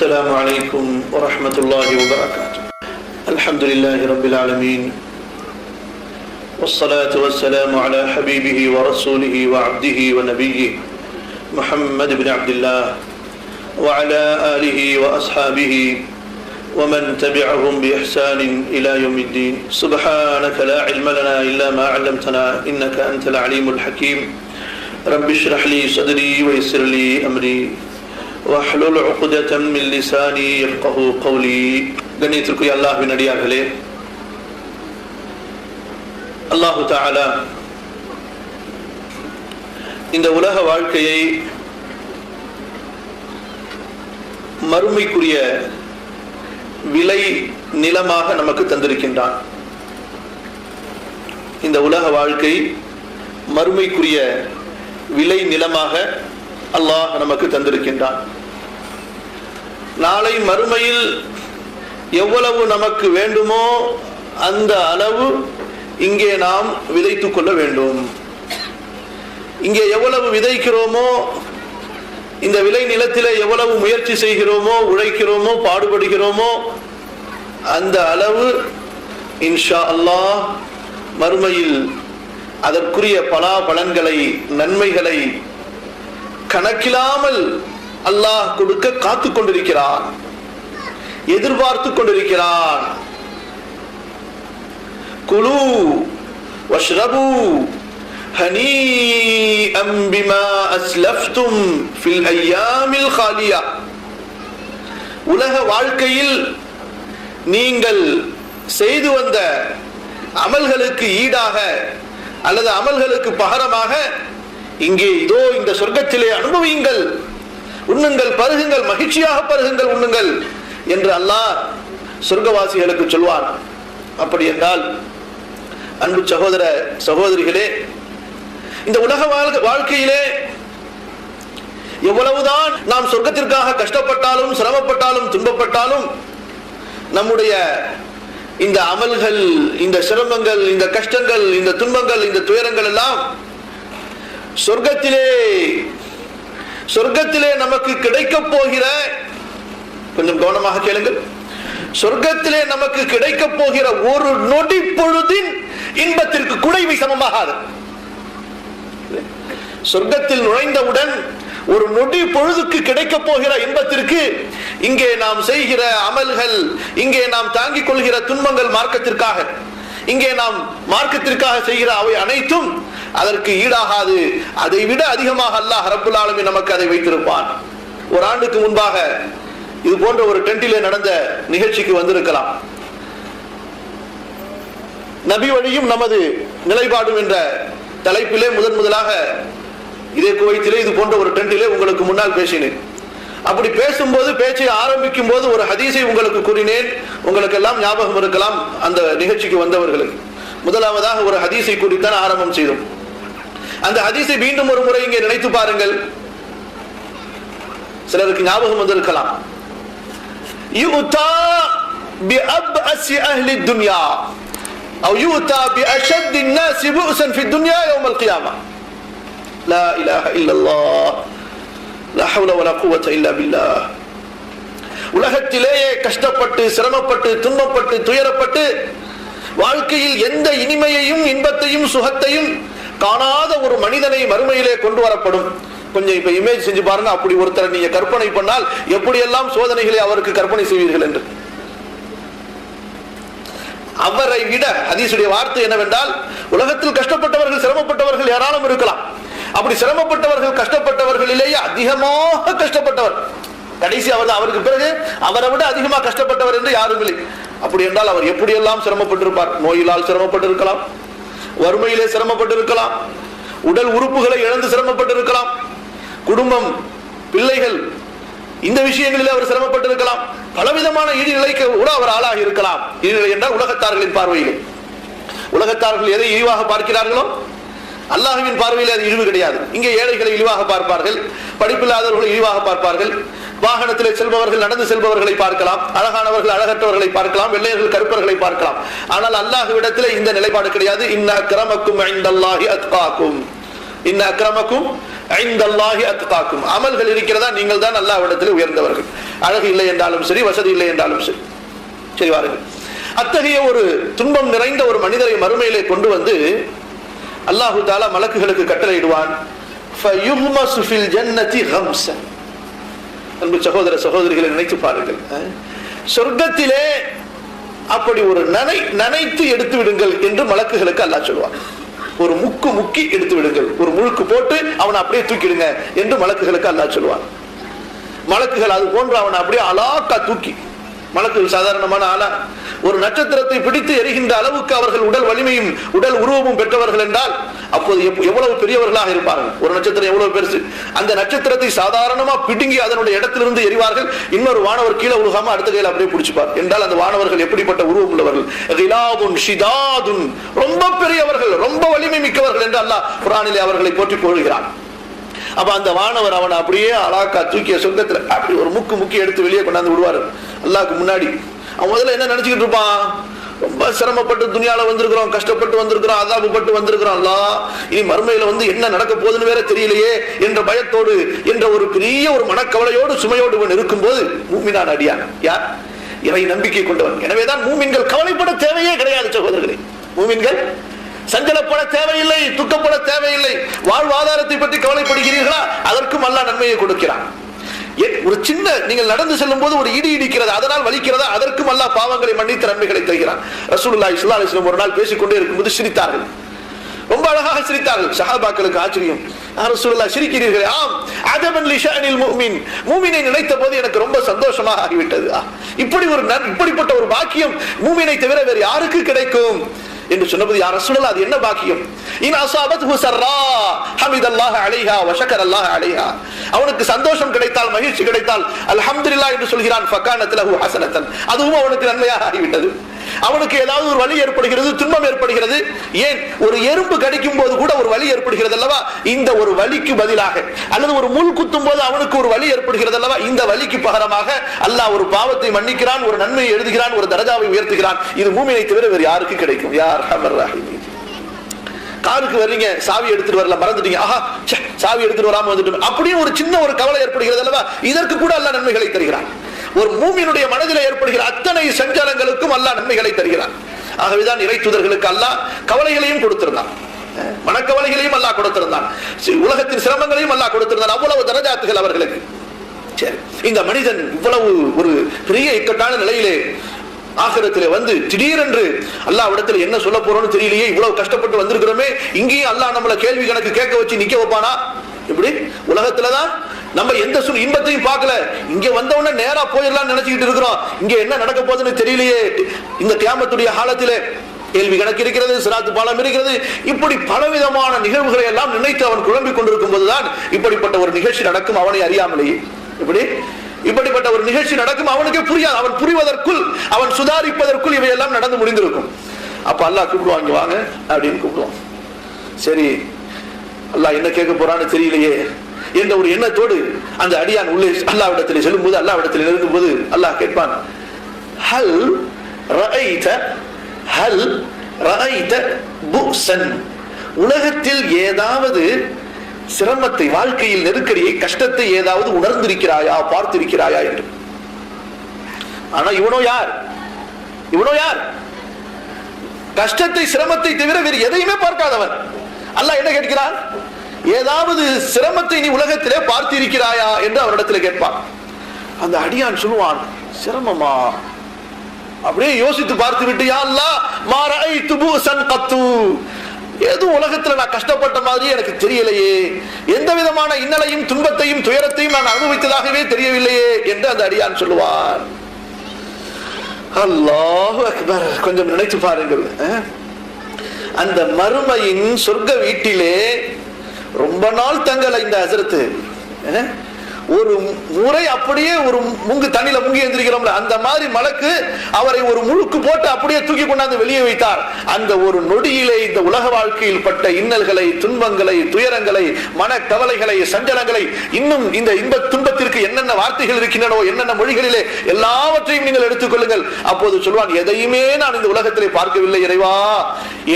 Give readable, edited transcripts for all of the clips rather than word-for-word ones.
السلام عليكم ورحمة الله وبركاته. الحمد لله رب العالمين، والصلاة والسلام على حبيبه ورسوله وعبده ونبيه محمد بن عبد الله وعلى آله وأصحابه ومن تبعهم بإحسان إلى يوم الدين. سبحانك لا علم لنا إلا ما علمتنا إنك أنت العليم الحكيم. رب اشرح لي صدري ويسر لي أمري واحلل عقدة من لساني يفقهوا قولي. கண்ணியத்திற்குரிய அல்லாஹ்வின் அடியார்களே, அல்லாஹு தஆலா இந்த உலக வாழ்க்கையை மறுமைக்குரிய விலை நிலமாக நமக்கு தந்திருக்கின்றான். இந்த உலக வாழ்க்கை மறுமைக்குரிய விலை நிலமாக அல்லாஹ் நமக்கு தந்திருக்கின்றான். நாளை மறுமையில் எவ்வளவு நமக்கு வேண்டுமோ அந்த அளவு இங்கே நாம் விதைத்துக் கொள்ள வேண்டும். இங்கே எவ்வளவு விதைக்கிறோமோ, இந்த விளை நிலத்திலே எவ்வளவு முயற்சி செய்கிறோமோ, உழைக்கிறோமோ, பாடுபடுகிறோமோ, அந்த அளவு இன்ஷா அல்லாஹ் மறுமையில் அதற்குரிய பலாபலன்களை, நன்மைகளை கணக்கில்லாமல் அல்லாஹ் கொடுக்க காத்து கொண்டிருக்கிறான், எதிர்பார்த்து கொண்டிருக்கிறான். குலு வஷ்ரபு ஹனீஅம் பிமா அஸ்லஃப்தும் ஃபில் அய்யாமில் காலியா. உலக வாழ்க்கையில் நீங்கள் செய்து வந்த அமல்களுக்கு ஈடாக அல்லது அமல்களுக்கு பகரமாக இங்கே இதோ இந்த சொர்க்கத்திலே அனுபவியுங்கள், உண்ணுங்கள், பருகுங்கள், மகிழ்ச்சியாக பருகுங்கள், உண்ணுங்கள் என்று அல்லாஹ் சொர்க்கவாசிகளுக்கு சொல்வான். அப்படி என்றால் அன்பு சகோதர சகோதரிகளே, இந்த உலக வாழ்க்கையிலே எவ்வளவுதான் நாம் சொர்க்கத்திற்காக கஷ்டப்பட்டாலும், சிரமப்பட்டாலும், துன்பப்பட்டாலும், நம்முடைய இந்த அமல்கள், இந்த சிரமங்கள், இந்த கஷ்டங்கள், இந்த துன்பங்கள், இந்த துயரங்கள் எல்லாம் சொர்க்கத்திலே நமக்கு கிடைக்க போகிற, கொஞ்சம் கவனமாக கேளுங்கள், சொர்க்கத்திலே நமக்கு கிடைக்க போகிற ஒரு நொடி பொழுதின் இன்பத்திற்கு கூட இவை சமமாகாது. சொர்க்கத்தில் நுழைந்தவுடன் ஒரு நொடி பொழுதுக்கு கிடைக்க போகிற இன்பத்திற்கு இங்கே நாம் செய்கிற அமல்கள், இங்கே நாம் தாங்கிக் கொள்கிற துன்பங்கள், மார்க்கத்திற்காக, இங்கே நாம் மார்க்கத்திற்காக செய்கிற அவை அனைத்தும் அதற்கு ஈடாகாது. அதை விட அதிகமாக அல்லாஹ் ரப்புல் ஆலமீன் நமக்கு அதை வைத்திருப்பான். ஒரு ஆண்டுக்கு முன்பாக இது போன்ற ஒரு டென்ட்டிலே நடந்த நிகழ்ச்சிக்கு வந்திருக்கலாம். நபி வழியும் நமது நிலைப்பாடும் என்ற தலைப்பிலே முதலாக இதே குவைத்திலே இது போன்ற ஒரு டென்ட்டிலே உங்களுக்கு முன்னால் பேசினேன். அப்படி பேசும்போது, பேச்சை ஆரம்பிக்கும் போது ஒரு ஹதீஸை உங்களுக்கு கூறினேன். உங்களுக்கு எல்லாம் ஞாபகம் இருக்கலாம், அந்த நிகழ்ச்சிக்கு வந்தவர்களுக்கு. முதலாவதாக ஒரு ஹதீஸை கூறித்தான் ஆரம்பம் செய்தோம். அந்த ஹதீஸை மீண்டும் ஒரு முறை இங்கே நினைத்து பாருங்கள், சிலருக்கு ஞாபகம் வந்திருக்கலாம். யுதா பிஅப்அஸி அஹ்லி துன்யா أو يؤتى بأشد الناس بؤسا في الدنيا يوم القيامة. لا إله إلا الله لا حول ولا قوة إلا بالله. உலகத்திலேயே கஷ்டப்பட்டு, சிரமப்பட்டு, துன்பப்பட்டு, துயரப்பட்டு, வாழ்க்கையில் எந்த இனிமையையும், இன்பத்தையும், சுகத்தையும் காணாத ஒரு மனிதனை மறுமையிலே கொண்டு வரப்படும். கொஞ்சம் இப்ப இமேஜ் செஞ்சு பாருங்க. அப்படி ஒருத்தரை நீங்க கற்பனை பண்ணால் எப்படியெல்லாம் சோதனைகளை அவருக்கு கற்பனை செய்வீர்கள் என்று. அவரை விட ஹதீஸுடைய வார்த்தை என்னவென்றால், உலகத்தில் கஷ்டப்பட்டவர்கள், சிரமப்பட்டவர்கள் ஏராளம் இருக்கலாம். அப்படி சிரமப்பட்டவர்கள், கஷ்டப்பட்டவர்களிலேயே அதிகமாக கஷ்டப்பட்டவர் கடைசி அவர், அவருக்கு பிறகு அவரை விட அதிகமாக கஷ்டப்பட்டவர் என்று யாரும் இல்லை. அப்படி என்றால் அவர் எப்படியெல்லாம் சிரமப்பட்டிருப்பார். நோயிலால் சிரமப்பட்டிருக்கலாம், வறுமையிலே சிரமப்பட்டிருக்கலாம், உடல் உறுப்புகளை இழந்து சிரமப்பட்டிருக்கலாம், குடும்பம், பிள்ளைகள், இந்த விஷயங்களில் அவர் சிரமப்பட்டிருக்கலாம், பலவிதமான இழிநிலைக்கு கூட அவர் ஆளாகி இருக்கலாம். இழிநிலை என்றால் உலகத்தார்களின் பார்வையில், உலகத்தார்கள் எதை இழிவாக பார்க்கிறார்களோ அல்லாஹ்வின் பார்வையில் அது இழிவு கிடையாது. இங்கே ஏழைகளை இழிவாக பார்ப்பார்கள், படிப்பில்லாதவர்களை இழிவாக பார்ப்பார்கள், வாகனத்திலே செல்பவர்கள், நடந்து செல்பவர்களை பார்க்கலாம், அழகானவர்கள் அழகற்றவர்களை பார்க்கலாம், வெள்ளையர்கள் கருப்பர்களை பார்க்கலாம். ஆனால் அல்லாஹ்விடத்திலே இந்த நிலைப்பாடு கிடையாது. இன்ன அக்ரமக்கும் இன்தல்லாஹி அத்காக்கும், இன்ன அக்ரமக்கும் ஐந்தல்லாஹி அத்காக்கும். அமல்கள் இருக்கிறதா, நீங்கள் தான் அல்லாஹ்விடத்தில் உயர்ந்தவர்கள். அழகு இல்லை என்றாலும் சரி, வசதி இல்லை என்றாலும் சரி. சரி வாருங்கள். அத்தகைய ஒரு துன்பம் நிறைந்த ஒரு மனிதரை மறுமையிலே கொண்டு வந்து அல்லாஹு தஆலா மலக்குகளுக்கு கட்டளையிடுவான். ஃபயுஹ்மஸு ஃபில் ஜன்னதி கம்ஸன். அன்பு சகோதர சகோதரிகளை நினைத்து பாருங்கள். சொர்க்கத்திலே அப்படி ஒரு நனைத்து எடுத்து விடுங்கள் என்று மலக்குகளுக்கு அல்லாஹ் சொல்வார். ஒரு முக்கி எடுத்து விடுங்கள், ஒரு முழுக்கு போட்டு அவனை அப்படியே தூக்கிடுங்க என்று மலக்குகளுக்கு அல்லாஹ் சொல்வார். மலக்குகள் அது போன்று அவனை அப்படியே அலாக்கா தூக்கி, மலக்குகள் சாதாரணமான ஆளா, ஒரு நட்சத்திரத்தை பிடித்து எரிகின்ற அளவுக்கு அவர்கள் உடல் வலிமையும் உடல் உருவமும் பெற்றவர்கள் என்றால் அப்போது எவ்வளவு பெரியவர்களாக இருப்பார்கள். ஒரு நட்சத்திரம் எவ்வளவு பெருசு, அந்த நட்சத்திரத்தை சாதாரணமா பிடுங்கி அதனுடைய இடத்திலிருந்து எரிவார்கள். இன்னொரு வானவர் கீழே உருகாம அடுத்த கையில் அப்படியே பிடிச்சுப்பார். என்றால் அந்த வானவர்கள் எப்படிப்பட்ட உருவம் உள்ளவர்கள், ரொம்ப பெரியவர்கள், ரொம்ப வலிமை மிக்கவர்கள் என்று அல்லாஹ் குர்ஆனிலே அவர்களை போற்றி புகழ்கிறான். அப்ப அந்த வானவர் அவனை அப்படியே அலாக்கா தூக்கிய சொர்க்கத்துல அப்படி ஒரு முக்கி எடுத்து வெளியே கொண்டாந்து விடுவாரு அல்லாஹ்க்கு முன்னாடி. அவன் முதல்ல என்ன நினைச்சுக்கிட்டு இருப்பான், ரொம்ப சிரமப்பட்டு துனியால வந்திருக்கிறோம், கஷ்டப்பட்டு வந்திருக்கிறோம், அதாபப்பட்டு வந்திருக்கிறோம், அல்லாஹ் இனி மறுமையில வந்து என்ன நடக்க போகுதுன்னு வேற தெரியலையே என்ற பயத்தோடு, என்ற ஒரு பெரிய ஒரு மனக்கவலையோடு சுமையோடு இவன் இருக்கும்போது மூமினான் அடியான் யார், இறை நம்பிக்கை கொண்டவன். எனவேதான் மூமின்கள் கவலைப்பட தேவையே கிடையாது சகோதரர்களே. மூமின்கள் சஞ்சலப்பட தேவையில்லை, துக்கப்பட தேவையில்லை. வாழ்வாதாரத்தை பற்றி கவலைப்படுகிறீர்களா, அதற்கும் அல்லாஹ் நன்மையை கொடுக்கிறான். ஒரு சின்ன நீங்கள் நடந்து செல்லும் போது ஒரு இடி இடிக்கிறது, அதனால் வலிக்கிறதா, அதற்கும் அல்லாஹ் பாவங்களை மன்னித்து நன்மைகளை தருகிறான். ரசூலுல்லாஹி ஸல்லல்லாஹு அலைஹி வஸல்லம் ஒரு நாள் பேசிக்கொண்டே இருக்கும்போது சிரித்தார்கள், ரொம்ப அழகாக சிரித்தார்கள். சஹாபாக்களுக்கு ஆச்சரியம், ரசூலுல்லாஹ் சிரிக்கிறீர்களே? ஆம், அஜபன் லிஷானில் முஃமின், மூமினை நினைத்த போது எனக்கு ரொம்ப சந்தோஷமாக ஆகிவிட்டது. இப்படிப்பட்ட ஒரு பாக்கியம் மூமினை தவிர வேறு யாருக்கு கிடைக்கும் என்று சொன்னபோது, யா ரசூலல்லாஹ் அது என்ன பாக்கியம்? இன் அஸாபத்ஹு ஸர்ரா ஹமிதல்லாஹு அலைஹா வ ஷக்கரல்லாஹு அலைஹா. அவனுக்கு சந்தோஷம் கிடைத்தால், மகிழ்ச்சி கிடைத்தால் அல்ஹம்துலில்லாஹ் என்று சொல்கிறான். ஃபகானத் லஹு ஹஸனத்தன், அதுவும் அவனுக்கு நன்மையாக ஆகிவிட்டது. அவனுக்கு ஏதாவது ஒரு வலி ஏற்படுகிறது, துன்பம் ஏற்படுகிறது, ஏன் ஒரு எறும்பு கடிக்கும் போது கூட ஒரு வலி ஏற்படுகிறது அல்லவா, இந்த ஒரு வலிக்கு பதிலாக, அல்லது ஒரு முள் குத்தும் போது அவனுக்கு ஒரு வலி ஏற்படுகிறது அல்லவா, இந்த வலிக்கு பகரமாக அல்லாஹ் ஒரு பாவத்தை மன்னிக்கிறான், ஒரு நன்மையை எழுதுகிறான், ஒரு தரஜாவை உயர்த்துகிறான். இது மூமினை தவிர வேறு யாருக்கு கிடைக்கும்? யார் அர்ஹமர் ரஹீம். காருக்கு வர்றீங்க, சாவி எடுத்துட்டு வரல, மறந்துட்டீங்க, ஆஹா சாவி எடுத்துட்டு வராம வந்துட்டு, அப்படியே ஒரு சின்ன ஒரு கவலை ஏற்படுகிறது அல்லவா, இதற்கு கூட அல்லாஹ் நன்மைகளை தருகிறான். ஒரு மூமினுடைய மனதில் ஏற்படுகிற அத்தனை சஞ்சலங்களுக்கும் அல்லாஹ் நன்மைகளை தருகிறான். ஆகவேதான் இறை தூதர்களுக்கு அல்லாஹ் கவலைகளையும் கொடுத்திருந்தான், மனக்கவலைகளையும் அல்லாஹ் கொடுத்திருந்தான், உலகத்தின் சிரமங்களையும் அல்லாஹ் கொடுத்திருந்தான். அவ்வளவு தரஜாத்துகள் அவர்களுக்கு. சரி, இந்த மனிதன் இவ்வளவு ஒரு பெரிய இக்கட்டான நிலையிலே ஆகிரத்திலே வந்து திடீரென்று அல்லாஹ்விடத்தில் என்ன சொல்ல போறோம்னு தெரியலையே, இவ்வளவு கஷ்டப்பட்டு வந்திருக்கிறோமே, இங்கேயும் அல்லாஹ் நம்மள கேள்வி கணக்கு கேட்க வச்சு நிக்க வைப்பானா? இப்படி உலகத்துலதான் நம்ம எந்த இன்பத்தையும் பார்க்கல, இங்க வந்தவன நேரா போயிடலாம்னு நினைச்சுக்கிட்டு இருக்கிறோம், இங்க என்ன நடக்க போகுதுன்னு தெரியலையே. இந்த கியாமத்துடைய காலத்திலே கேள்வி கணக்கு இருக்கிறது, சிராத்து பாலம் இருக்கிறது, இப்படி பலவிதமான நிகழ்வுகளை எல்லாம் நினைத்து அவன் குழம்பிக் கொண்டிருக்கும் போதுதான் இப்படிப்பட்ட ஒரு நிகழ்ச்சி நடக்கும், அவனை அறியாமலேயே. இப்படிப்பட்ட ஒரு நிகழ்ச்சி நடக்கும், அவனுக்கே புரியாது. அவன் புரிவதற்குள், அவன் சுதாரிப்பதற்குள் இவையெல்லாம் நடந்து முடிந்திருக்கும். அப்ப அல்லாஹ் கூப்பிடுவாங்க, வாங்க அப்படின்னு கூப்பிடுவான். சரி, அல்லாஹ் என்ன கேட்க போறான்னு தெரியலையே என்ற ஒரு எண்ணத்தோடு அந்த அடியான் உள்ளே அல்லாஹ்விடத்தில் செல்லும் போது, அல்லாஹ்விடத்தில் இருக்கும் போது அல்லாஹ் கேட்பான், ஹல் ரஅய்த புஸன், உலகத்தில் ஏதாவது சிரமத்தை, வாழ்க்கையில் நெருக்கடியை, கஷ்டத்தை ஏதாவது உணர்ந்திருக்கிறாயா, பார்த்திருக்கிறாயா என்று. ஆனா இவனோ யார்? கஷ்டத்தை, சிரமத்தை தவிர வேறு எதையுமே பார்க்காதவன். அல்லாஹ் என்ன கேட்கிறான்? ஏதாவது சிரமத்தை நீ உலகத்திலே பார்த்திருக்கிறாயா என்று அவரிடத்தில் கேட்பான். அந்த அடியான் சொல்லுவான், சிரமமா? அப்படியே யோசித்து பார்த்து விட்டு, யா அல்லாஹ் மா ரஅய்து புஸன் கத்து, எதுவும் உலகத்துல நான் கஷ்டப்பட்ட மாதிரி எனக்கு தெரியலையே, எந்த விதமான இன்னலையும் துன்பத்தையும் துயரத்தையும் நான் அனுபவித்ததாகவே தெரியவில்லையே என்று அந்த அடியான் சொல்லுவான். அல்லாஹு அக்பர். கொஞ்சம் நினைத்து பாருங்கள், அந்த மறுமையின் சொர்க்க வீட்டிலே ரொம்ப நாள் தங்கல இந்த ஹஜ்ரத், ஒரு முறை அப்படியே ஒரு முங்கு தண்ணியில முங்கி எந்திரிக்கிறோம்ல, அந்த மாதிரி மலக்கு அவரை ஒரு முழுக்கு போட்டு அப்படியே தூக்கி கொண்டாந்து வெளியே வைத்தார். அந்த ஒரு நொடியிலே இந்த உலக வாழ்க்கையில் பட்ட இன்னல்களை, துன்பங்களை, துயரங்களை, மனக்கவலைகளை, சஞ்சலங்களை, இன்னும் இந்த இன்ப துன்பத்திற்கு என்னென்ன வார்த்தைகள் இருக்கின்றனோ, என்னென்ன மொழிகளிலே எல்லாவற்றையும் நீங்கள் எடுத்துக்கொள்ளுங்கள். அப்போது சொல்வான், எதையுமே நான் இந்த உலகத்திலே பார்க்கவில்லை இறைவா,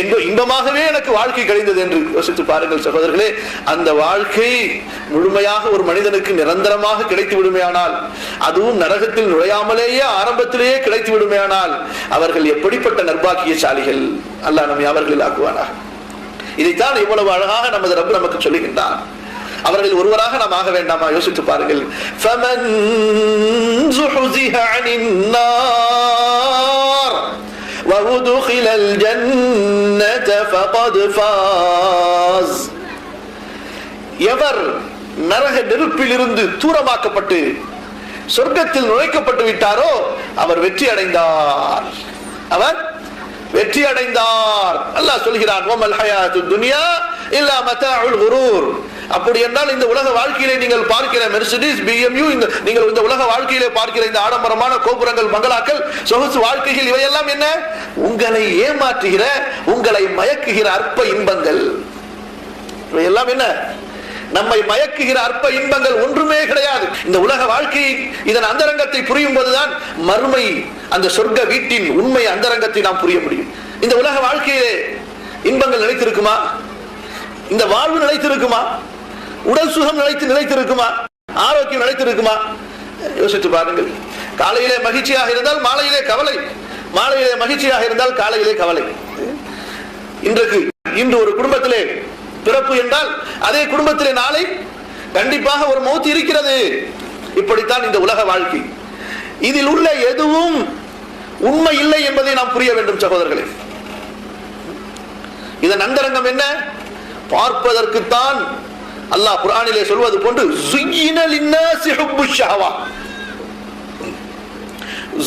என்று இன்பமாகவே எனக்கு வாழ்க்கை கழிந்தது என்று யோசித்து பாருங்கள் சகோதரர்களே. அந்த வாழ்க்கை முழுமையாக ஒரு மனிதனுக்கு நிரந்தரமாக கிடைத்து விடுமையானால், அதுவும் நரகத்தில் நுழையாமலேயே ஆரம்பத்திலேயே கிடைத்து விடுமையானால், அவர்கள் எப்படிப்பட்ட நற்பாக்கியசாலிகள். அல்லாஹ் நம்மை அவர்கள் ஆக்குவானாக. இதைத்தான் இவ்வளவு அழகாக நமது ரப்பு நமக்கு சொல்லுகின்றார். அவர்கள் ஒருவராக நாம் ஆக வேண்டாமா? யோசித்து பாருங்கள். ஃபமன் ஸுஹ்ஸிஹ அனின் நார் وَأُدْخِلَ الْجَنَّةَ فَقَدْ فَازَ. எவர் நரக நெருப்பிலிருந்து தூரமாக்கப்பட்டு சொர்க்கத்தில் நுழைக்கப்பட்டு விட்டாரோ அவர் வெற்றி அடைந்தார். அவர் வெற்றி அடைந்தார். அல்லாஹ் சொல்கிறான், வமல் ஹயாத்துத் துன்யா இல்லா மதாஉல் குரூர். அப்படி என்றால் இந்த உலக வாழ்க்கையிலே நீங்கள் பார்க்கிற மெர்சிடிஸ், BMW, நீங்கள் இந்த உலக வாழ்க்கையிலே பார்க்கிற இந்த ஆடம்பரமான கோபுரங்கள், மங்களாக்கள், சொகுசு வாழ்க்கைகள், இவையெல்லாம் என்ன? உங்களை ஏமாற்றுகிற, உங்களை மயக்குகிற அற்ப இன்பங்கள். இவையெல்லாம் என்ன? நம்மை மயக்குகிற அற்ப இன்பங்கள், ஒன்றுமே கிடையாது. இந்த உலக வாழ்க்கை இதன் அந்தரங்கத்தை புரியும் போதுதான் மறுமை அந்த சொர்க்க வீட்டின் உண்மை அந்தரங்கத்தை நாம் புரிய முடியும். இந்த உலக வாழ்க்கையிலே இன்பங்கள் நிலைத்திருக்குமா? இந்த வாழ்வு நிலைத்திருக்குமா? உடல் சுகம் நிலைத்திருக்குமா? ஆரோக்கியம் நிலைத்திருக்குமா? யோசித்து பாருங்கள். காலையிலே மகிழ்ச்சியாக இருந்தால் மாலையிலே கவலை, மாலையிலே மகிழ்ச்சியாக இருந்தால் காலையிலே கவலை. இன்று ஒரு குடும்பத்திலே பிறப்பு என்றால் அதே குடும்பத்திலே நாளை கண்டிப்பாக ஒரு மௌத் இருக்கிறது. இப்படித்தான் இந்த உலக வாழ்க்கை. இதில் உள்ள எதுவும் உண்மை இல்லை என்பதை நாம் புரிய வேண்டும் சகோதரர்களே. இதன் அந்தரங்கம் என்ன? பார்ப்பதற்குத்தான் அல்லாஹ் குர்ஆனிலே சொல்வது போன்று ஸுய்யின லின்னாஸி ஹுப்புஷ் ஷஹவாத்.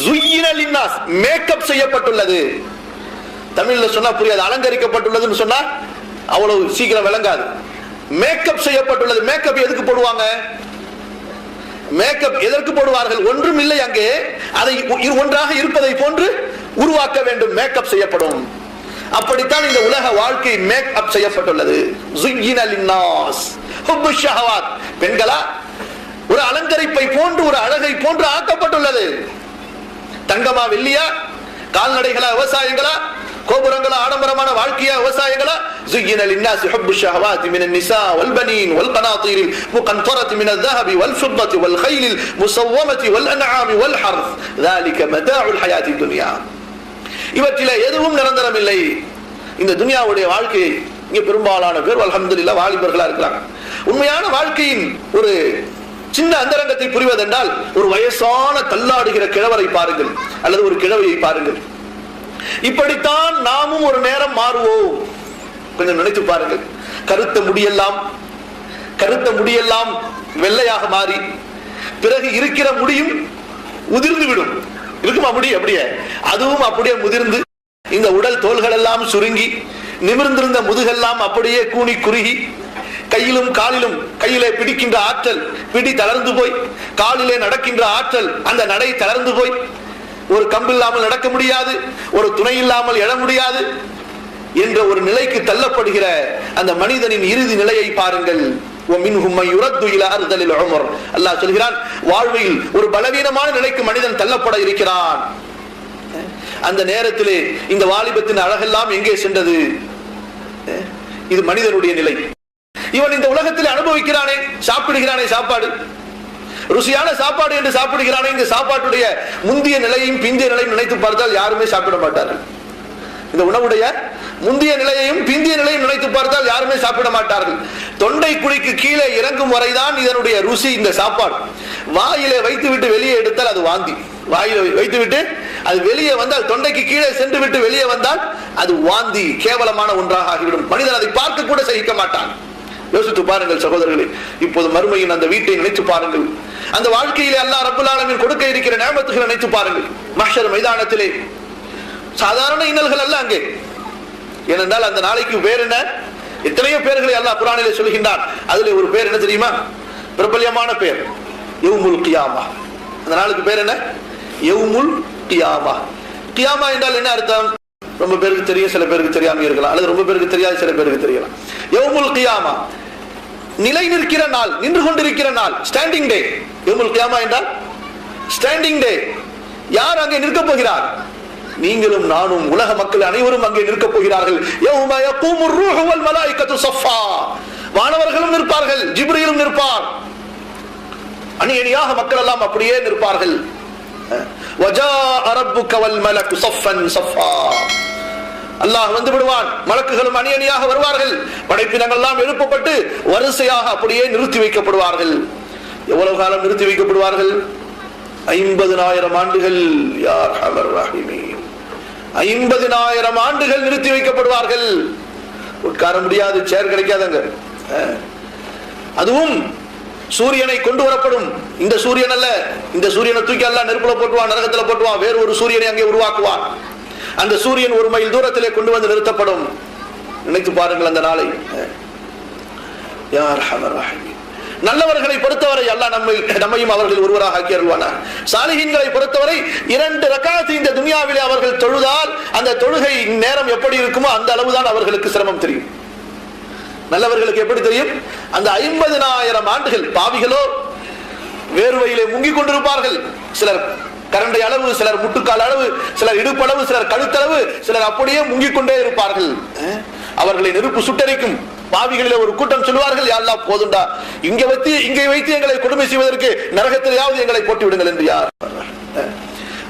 ஸுய்யின லின்னாஸ், மேக்கப் செய்யப்பட்டுள்ளது. தமிழ்ல சொன்னா புரியாது, அலங்கரிக்கப்பட்டுள்ளதுன்னு சொன்னா அவ்வளவு சீக்கிரம் விளங்காது. மேக்கப் செய்யப்பட்டுள்ளது. மேக்கப் எதுக்கு போடுவாங்க? மேக்கப் எதற்கு போடுவார்கள்? ஒன்றும் இல்லை அங்கே. அதை ஒன்றாக இருப்பதை போன்று உருவாக்க வேண்டும். மேக்கப் செய்யப்படும். அப்படித்தான் இந்த உலக வாழ்க்கை மேக்கப் செய்யப்பட்டுள்ளது. ஸுய்யின லின்னாஸ் ஹுப்புஷ் ஷஹவாத். பெண்களா ஒரு அலங்கரிப்பை போன்று, ஒரு அழகை போன்று ஆக்கப்பட்டுள்ளது. தங்கமா, வெள்ளியா, கால்நடைகளா, விவசாயங்களா, கோபுரங்களா, ஆடம்பரமான வாழ்க்கையா, விவசாயங்களா? ஸுய்யின லின்னாஸி ஹுப்புஷ் ஷஹவாத்தி மினன் நிஸா வல் பனீன் வல் கனாதீரில் முகன்தரத்தி மினல் ذهب والفضة والخيل المسومة والأنعام والحرث ذلك متاع الحياة الدنيا. இவற்றிலே எதுவும் நிரந்தரம் இல்லை. இந்த துனியாவுடைய வாழ்க்கை இங்க பெரும்பாலான பேர் அல்ஹம்துலில்லாஹ் வாலிபர்களா இருக்கிறாங்க. உண்மையான வாழ்க்கையின் ஒரு சின்ன அந்தரங்கத்தை புரிவதென்றால் ஒரு வயசான தள்ளாடுகிற கிழவரை பாருங்கள், அல்லது ஒரு கிழவையை பாருங்கள். இப்படித்தான் நாமும் ஒரு நேரம் மாறுவோம். கொஞ்சம் நினைத்து பாருங்கள். கருத்த முடியெல்லாம் வெள்ளையாக மாறி, பிறகு இருக்கிற முடியும் உதிர்ந்து விடும். இருக்குமா முடி? அப்படியே அதுவும் அப்படியே முதிர்ந்து, இந்த உடல் தோள்கள் எல்லாம் சுருங்கி, நிமிர்ந்திருந்த முதுகெல்லாம் அப்படியே கூனி குறுகி, கையிலும் காலிலும் கையிலே பிடிக்கின்ற ஆற்றல் பிடி தளர்ந்து போய், காலிலே நடக்கின்ற ஆற்றல் அந்த நடை தளர்ந்து போய், ஒரு கம்பு இல்லாமல் நடக்க முடியாது, ஒரு துணை இல்லாமல் எழ முடியாது என்ற ஒரு நிலைக்கு தள்ளப்படுகிற அந்த மனிதனின் இறுதி நிலையை பாருங்கள். அல்லாஹ் சொல்கிறான், வாழ்வில் ஒரு பலவீனமான நிலைக்கு மனிதன் தள்ளப்பட இருக்கிறான். அந்த நேரத்திலே இந்த வாலிபத்தின் அழகெல்லாம் எங்கே சென்றது? இது மனிதனுடைய நிலை. இவன் இந்த உலகத்தில் அனுபவிக்கிறானே, சாப்பிடுகிறானே, சாப்பாடு ருசியான சாப்பாடு என்று சாப்பிடுகிறானே, இந்த சாப்பாட்டுடைய முந்திய நிலையும் பிந்திய நிலையும் நினைத்து பார்த்தால் யாருமே சாப்பிட மாட்டார்கள். இந்த உணவுடைய முந்திய நிலையையும் பிந்திய நிலையும் நினைத்து பார்த்தால் யாருமே சாப்பிட மாட்டார்கள். தொண்டை குழிக்கு கீழே இறங்கும் வரைதான் இதனுடைய ருசி. இந்த சாப்பாடு வாயிலே வைத்துவிட்டு வெளியே எடுத்தால் அது வாந்தி. வாயில வைத்துவிட்டு அது வெளியே வந்தால், தொண்டைக்கு கீழே சென்று விட்டு வெளியே வந்தால் அது வாந்தி, கேவலமான ஒன்றாக ஆகிவிடும். மனிதன் அதை பார்க்க கூட சகிக்க மாட்டான். யோசித்து பாருங்கள் சகோதரர்களே. இப்போது மறுமையின் அந்த வீட்டை நினைத்து பாருங்கள். அந்த வாழ்க்கையிலே அல்லாஹ் ரப்பல் ஆலமீன் கொடுக்க இருக்கிற நியமத்துகளை நினைத்து பாருங்கள். மஹ்ஷர் மைதானத்திலே சாதாரண இன்னல்கள் அல்ல அங்கே. ஏனென்றால் அந்த நாளைக்கு பேர் என்ன? எத்தனையோ பேர்களை அல்லாஹ் குர்ஆனிலே சொல்கின்றான். அதிலே ஒரு பேர் என்ன தெரியுமா? பிரபல்யமான பேர். யௌமுல் கியாமா. அந்த நாளுக்கு பேர் என்ன? யௌமுல் கியாமா. கியாமா என்றால் என்ன அர்த்தம்? ரொம்ப பேருக்கு தெரியும், சில பேருக்கு தெரியாம இருக்கலாம், அல்லது ரொம்ப பேருக்கு தெரியாது, சில பேருக்கு தெரியலாம். யௌமுல் கியாமா, நிலை நிற்கிற நாள், நின்று கொண்டிருக்கிற நாள், ஸ்டாண்டிங் டே. யௌமுல் கியாமா என்றால் ஸ்டாண்டிங் டே. யார் அங்கே நிற்க போகிறார்? நீங்களும் நானும், உலக மக்கள் அனைவரும் அங்கே நிற்க போகிறார்கள். யௌம யகூமுர் ரூஹு வல் மலாயிகத்து ஸஃபா, வானவர்களும் நிற்பார்கள், ஜிப்ரீலும் நிற்பார், அணி அணியாக மக்கள் எல்லாம் அப்படியே நிற்பார்கள். வஜாஅ ரப்புக வல் மலக்கு ஸஃபன் ஸஃபா, அல்லாஹ் வந்து விடுவான், மலக்குகளும் அணி அணியாக வருவார்கள், படைப்பினங்கள் எல்லாம் எழுப்பப்பட்டு வரிசையாக அப்படியே நிறுத்தி வைக்கப்படுவார்கள். எவ்வளவு காலம் நிறுத்தி வைக்கப்படுவார்கள்? 50,000 ஆண்டுகள். யா அர்ஹமர் ரஹீமீன், 50,000 ஆண்டுகள் நிறுத்தி வைக்கப்படுவார்கள். உட்கார முடியாது, சேர் கிடைக்காதங்க. அதுவும் சூரியனை கொண்டு வரப்படும். இந்த சூரியன் அல்ல, இந்த சூரியனை தூக்கி அல்லாஹ் நெருப்புல போட்டுவான், நரகத்துல போட்டுவான், வேறு ஒரு சூரியனை அங்கே உருவாக்குவான். அந்த சூரியன் 1 மைல் தூரத்திலே கொண்டு வந்து நிறுத்தப்படும். நினைத்து பாருங்கள் அந்த நாளை. யா அர்ஹமர் ரஹீமீன். நல்லவர்களை பொறுத்தவரை அல்லாஹ் நம்மையும் அவர்கள் ஒருவராக ஆக்கி அருள்வானார். சாலிஹீன்களை பொறுத்தவரை 2 ரக்காத் இந்த துனியாவிலே அவர்கள் தொழுதால் அந்த தொழுகை நேரம் எப்படி இருக்குமோ அந்த அளவுதான் அவர்களுக்கு சிரமம் தெரியும். நல்லவர்களுக்கு எப்படி தெரியும்? அந்த 50,000 ஆண்டுகள். பாவிகளோ வேர்வையிலே முங்கிக் கொண்டிருப்பார்கள். சிலர் கரண்டை அளவு, சிலர் முட்டுக்கால் அளவு, சிலர் இடுப்பளவு, சிலர் கழுத்தளவு, சிலர் அப்படியே முங்கிக் கொண்டே இருப்பார்கள். அவர்களை நெருப்பு சுட்டரிக்கும். பாவிகளிலே ஒரு கூட்டம் சொல்லுவார்கள், யா அல்லாஹ் போதுண்டா, இங்கே வைத்து எங்களை கொடுமை செய்வதற்கு நரகத்திலேயாவது எங்களை போட்டு விடுங்கள் என்று. யார்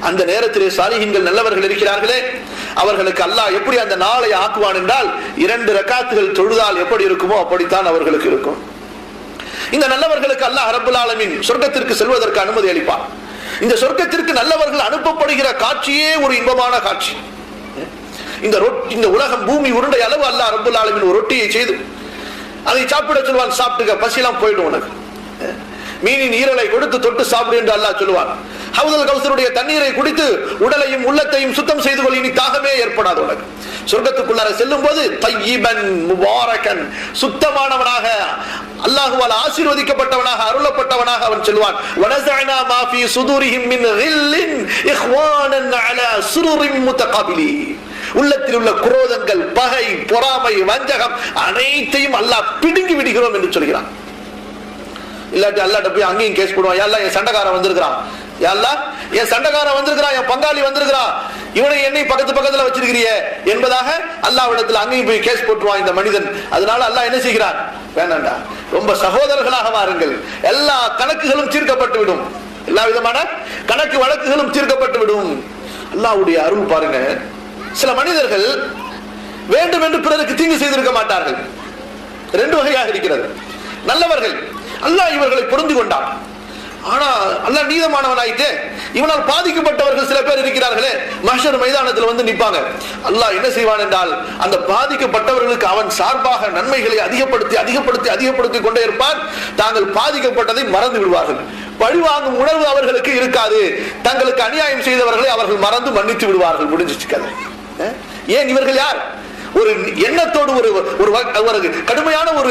அந்த நேரத்திலே சாலிஹீன்கள் நல்லவர்கள் இருக்கிறார்களே, அவர்களுக்கு அல்லாஹ் எப்படி அந்த நாளை ஆக்குவான் என்றால், 2 ரக்காத்துகள் தொழுதால் எப்படி இருக்குமோ அப்படித்தான் அவர்களுக்கு இருக்கும். இந்த நல்லவர்களுக்கு அல்லாஹ் ரப்பல் ஆலமீன் சொர்க்கத்திற்கு செல்வதற்கு அனுமதி அளிப்பான். இந்த சொர்க்கத்திற்கு நல்லவர்கள் அனுப்பப்படுகிற காட்சியே ஒரு இன்பமான காட்சி. இந்த உலகம் பூமி உருண்டை அளவு அல்லாஹ் ரப்பல் ஆலமீன் ஒரு ரொட்டியை செய்து அதை சாப்பிட சொல்வான். சாப்பிட்டுக்க, பசியெல்லாம் போயிடும் உனக்கு. மீனின் ஈரலை கொடுத்து தொட்டு சாப்பிடு என்று அல்லாஹ் சொல்லுவான். ஹவுதுல் கௌசருடைய தண்ணீரை குடித்து உடலையும் உள்ளத்தையும் சுத்தம் செய்து கொள், இனி தாகமே ஏற்படாது உனக்கு. சொர்க்கத்துக்குள்ளார செல்லும் போது தய்யிபன் முபாரகன், சுத்தமானவனாக, அல்லாஹ்வால் ஆசீர்வதிக்கப்பட்டவனாக, அருளப்பட்டவனாக அவன் சொல்வான். வனஸஅனா மா ஃபீ சுதூரிஹிம் மின் கில்லின் இஹ்வானன் அலா சுருரின் முத்தகாபிலீன், உள்ளத்தில் உள்ள குரோதங்கள், பகை, பொறாமை, வஞ்சகம் அனைத்தையும் அல்லாஹ் பிடுங்கி விடுகிறோம் என்று சொல்கிறான். இல்லாட்டி அல்லாஹ்ட்ட போய் அங்கேயும் கேஸ் போடுவான். யா அல்லாஹ், என் சண்டைக்காரன் வந்திருக்கிறான், யா அல்லாஹ் என் சண்டைக்காரன் வந்திருக்கிறான், என் பங்காளி வந்திருக்கிறான், இவனை என்னை பக்கத்துல வச்சிருக்கிறிய என்பதாக அல்லாஹ்விடத்தில் அங்கேயும் போய் கேஸ் போட்டுருவான் இந்த மனிதன். அதனால அல்லாஹ் என்ன செய்கிறான்? வேண்டாண்டா, ரொம்ப சகோதரர்களாக வாருங்கள், எல்லா கணக்குகளும் தீர்க்கப்பட்டு விடும், எல்லா விதமான கணக்கு வழக்குகளும் தீர்க்கப்பட்டு விடும். அல்லாஹ்வுடைய அருள் பாருங்க. சில மனிதர்கள் வேண்டும் என்று பிறருக்கு தீங்கு செய்திருக்க மாட்டார்கள். 2 வகையாக இருக்கிறது. நல்லவர்கள், அல்லாஹ் இவர்களை பொருந்தி கொண்டான். ஆனா அல்லாஹ் நீதமானவனாயிட்டே இவனால் பாதிக்கப்பட்டவர்கள் சில பேர் இருக்கிறார்களே, மஹ்ஷர் மைதானத்தில் வந்து நிற்பாங்க. அல்லாஹ் என்ன செய்வான் என்றால், அந்த பாதிக்கப்பட்டவர்களுக்கு அவன் சார்பாக நன்மைகளை அதிகப்படுத்தி கொண்டே இருப்பான். தாங்கள் பாதிக்கப்பட்டதை மறந்து விடுவார்கள். பழிவாங்கும் உணர்வு அவர்களுக்கு இருக்காது. தங்களுக்கு அநியாயம் செய்தவர்களை அவர்கள் மறந்து மன்னித்து விடுவார்கள். முடிஞ்சிச்சு கதை. ஏன்? இவர்கள் யார்? ஒரு எண்ணத்தோடு, ஒரு கடுமையான ஒரு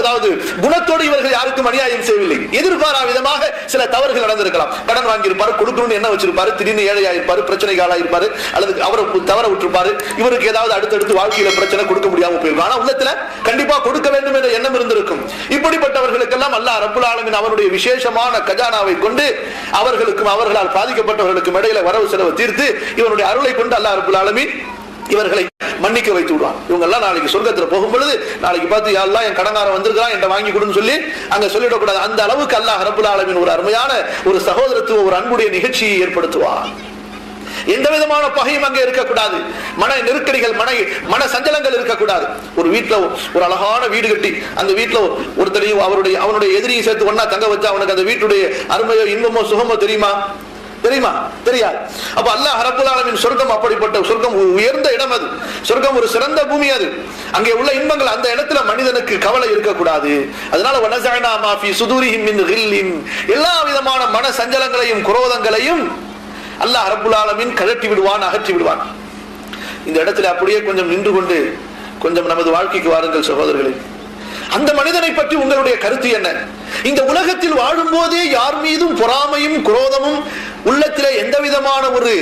அதாவது குணத்தோடு இவர்கள் யாருக்கும் அநியாயம் செய்யவில்லை. எதிர்பாரா விதமாக சில தவறுகள் நடந்திருக்கலாம். கடன் வாங்கியிருப்பாரு, கொடுக்கணும்னு என்ன வச்சிருப்பாரு, திடீர்னு ஏழையாயிருப்பாரு, பிரச்சனைகளாயிருப்பாரு, அல்லது அவரை தவற விட்டுருப்பாரு, இவருக்கு ஏதாவது அடுத்தடுத்து வாழ்க்கையில பிரச்சனை கொடுக்க முடியாம போயிருக்கும். ஆனா உள்ளத்துல கண்டிப்பா கொடுக்க வேண்டும் என்ற எண்ணம் இருந்திருக்கும். இப்படிப்பட்டவர்களுக்கெல்லாம் அல்லாஹ் ரப்புல் ஆலமீன் அவனுடைய விசேஷமான கஜானாவை கொண்டு அவர்களுக்கும் அவர்களால் பாதிக்கப்பட்டவர்களுக்கும் இடையில வரவு செலவு தீர்த்து இவனுடைய அருளை கொண்டு அல்லாஹ் ரப்புல் ஆலமீன் இவர்களை மன்னிக்க வைத்து விடுவான். இவங்க எல்லாம் நாளைக்கு சொர்க்கத்துல போகும் பொழுது நாளைக்கு பார்த்து, யா அல்லாஹ் என் கடன்காரன் வந்திருக்கான், என்கிட்ட வாங்கி கொடுன்னு சொல்லி அங்க சொல்லிடக்கூடாது. அந்த அளவுக்கு அல்லாஹ் ரப்புல் ஆலமீன் ஒரு அருமையான ஒரு சகோதரத்துவ, ஒரு அன்புடைய நிகழ்ச்சியை ஏற்படுத்துவான். எந்த விதமான பகையும் அங்கே இருக்கக்கூடாது. மன நெருக்கடிகள், மன சஞ்சலங்கள் இருக்கக்கூடாது. ஒரு வீட்டுல ஒரு அழகான வீடு கட்டி அந்த வீட்டுல ஒருத்தரையும் அவனுடைய எதிரியும் சேர்த்து ஒன்னா தங்க வச்சா அவனுக்கு அந்த வீட்டுடைய அருமையோ இன்பமோ சுகமோ தெரியுமா? தெரியாது. அப்ப அல்லாஹ் ரப்புல் ஆலமீன் சொர்க்கம் அப்படிப்பட்ட சொர்க்கம், உயர்ந்த இடம் அது. சொர்க்கம் ஒரு சிறந்த பூமி அது. அங்கே உள்ள இன்பங்கள், அந்த இடத்துல மனிதனுக்கு கவலை இருக்கக்கூடாது. அதனால வனஸஅனா மா ஃபீ சுதூரிஹிம் மின் கில்லின், எல்லா விதமான மன சஞ்சலங்களையும் குரோதங்களையும் அல்லாஹ் ரப்புல் ஆலமீன் கழட்டி விடுவான், அகற்றி விடுவான். இந்த இடத்துல அப்படியே கொஞ்சம் நின்று கொண்டு கொஞ்சம் நமது வாழ்க்கைக்கு வாருங்கள் சகோதரர்களே. அந்த மனிதனை பற்றி உங்களுடைய கருத்து என்ன? இந்த உலகத்தில் வாழும் போதே யார் மீதும் பொறாமையும் குரோதமும் உள்ளத்திலே எந்த விதமான ஒரு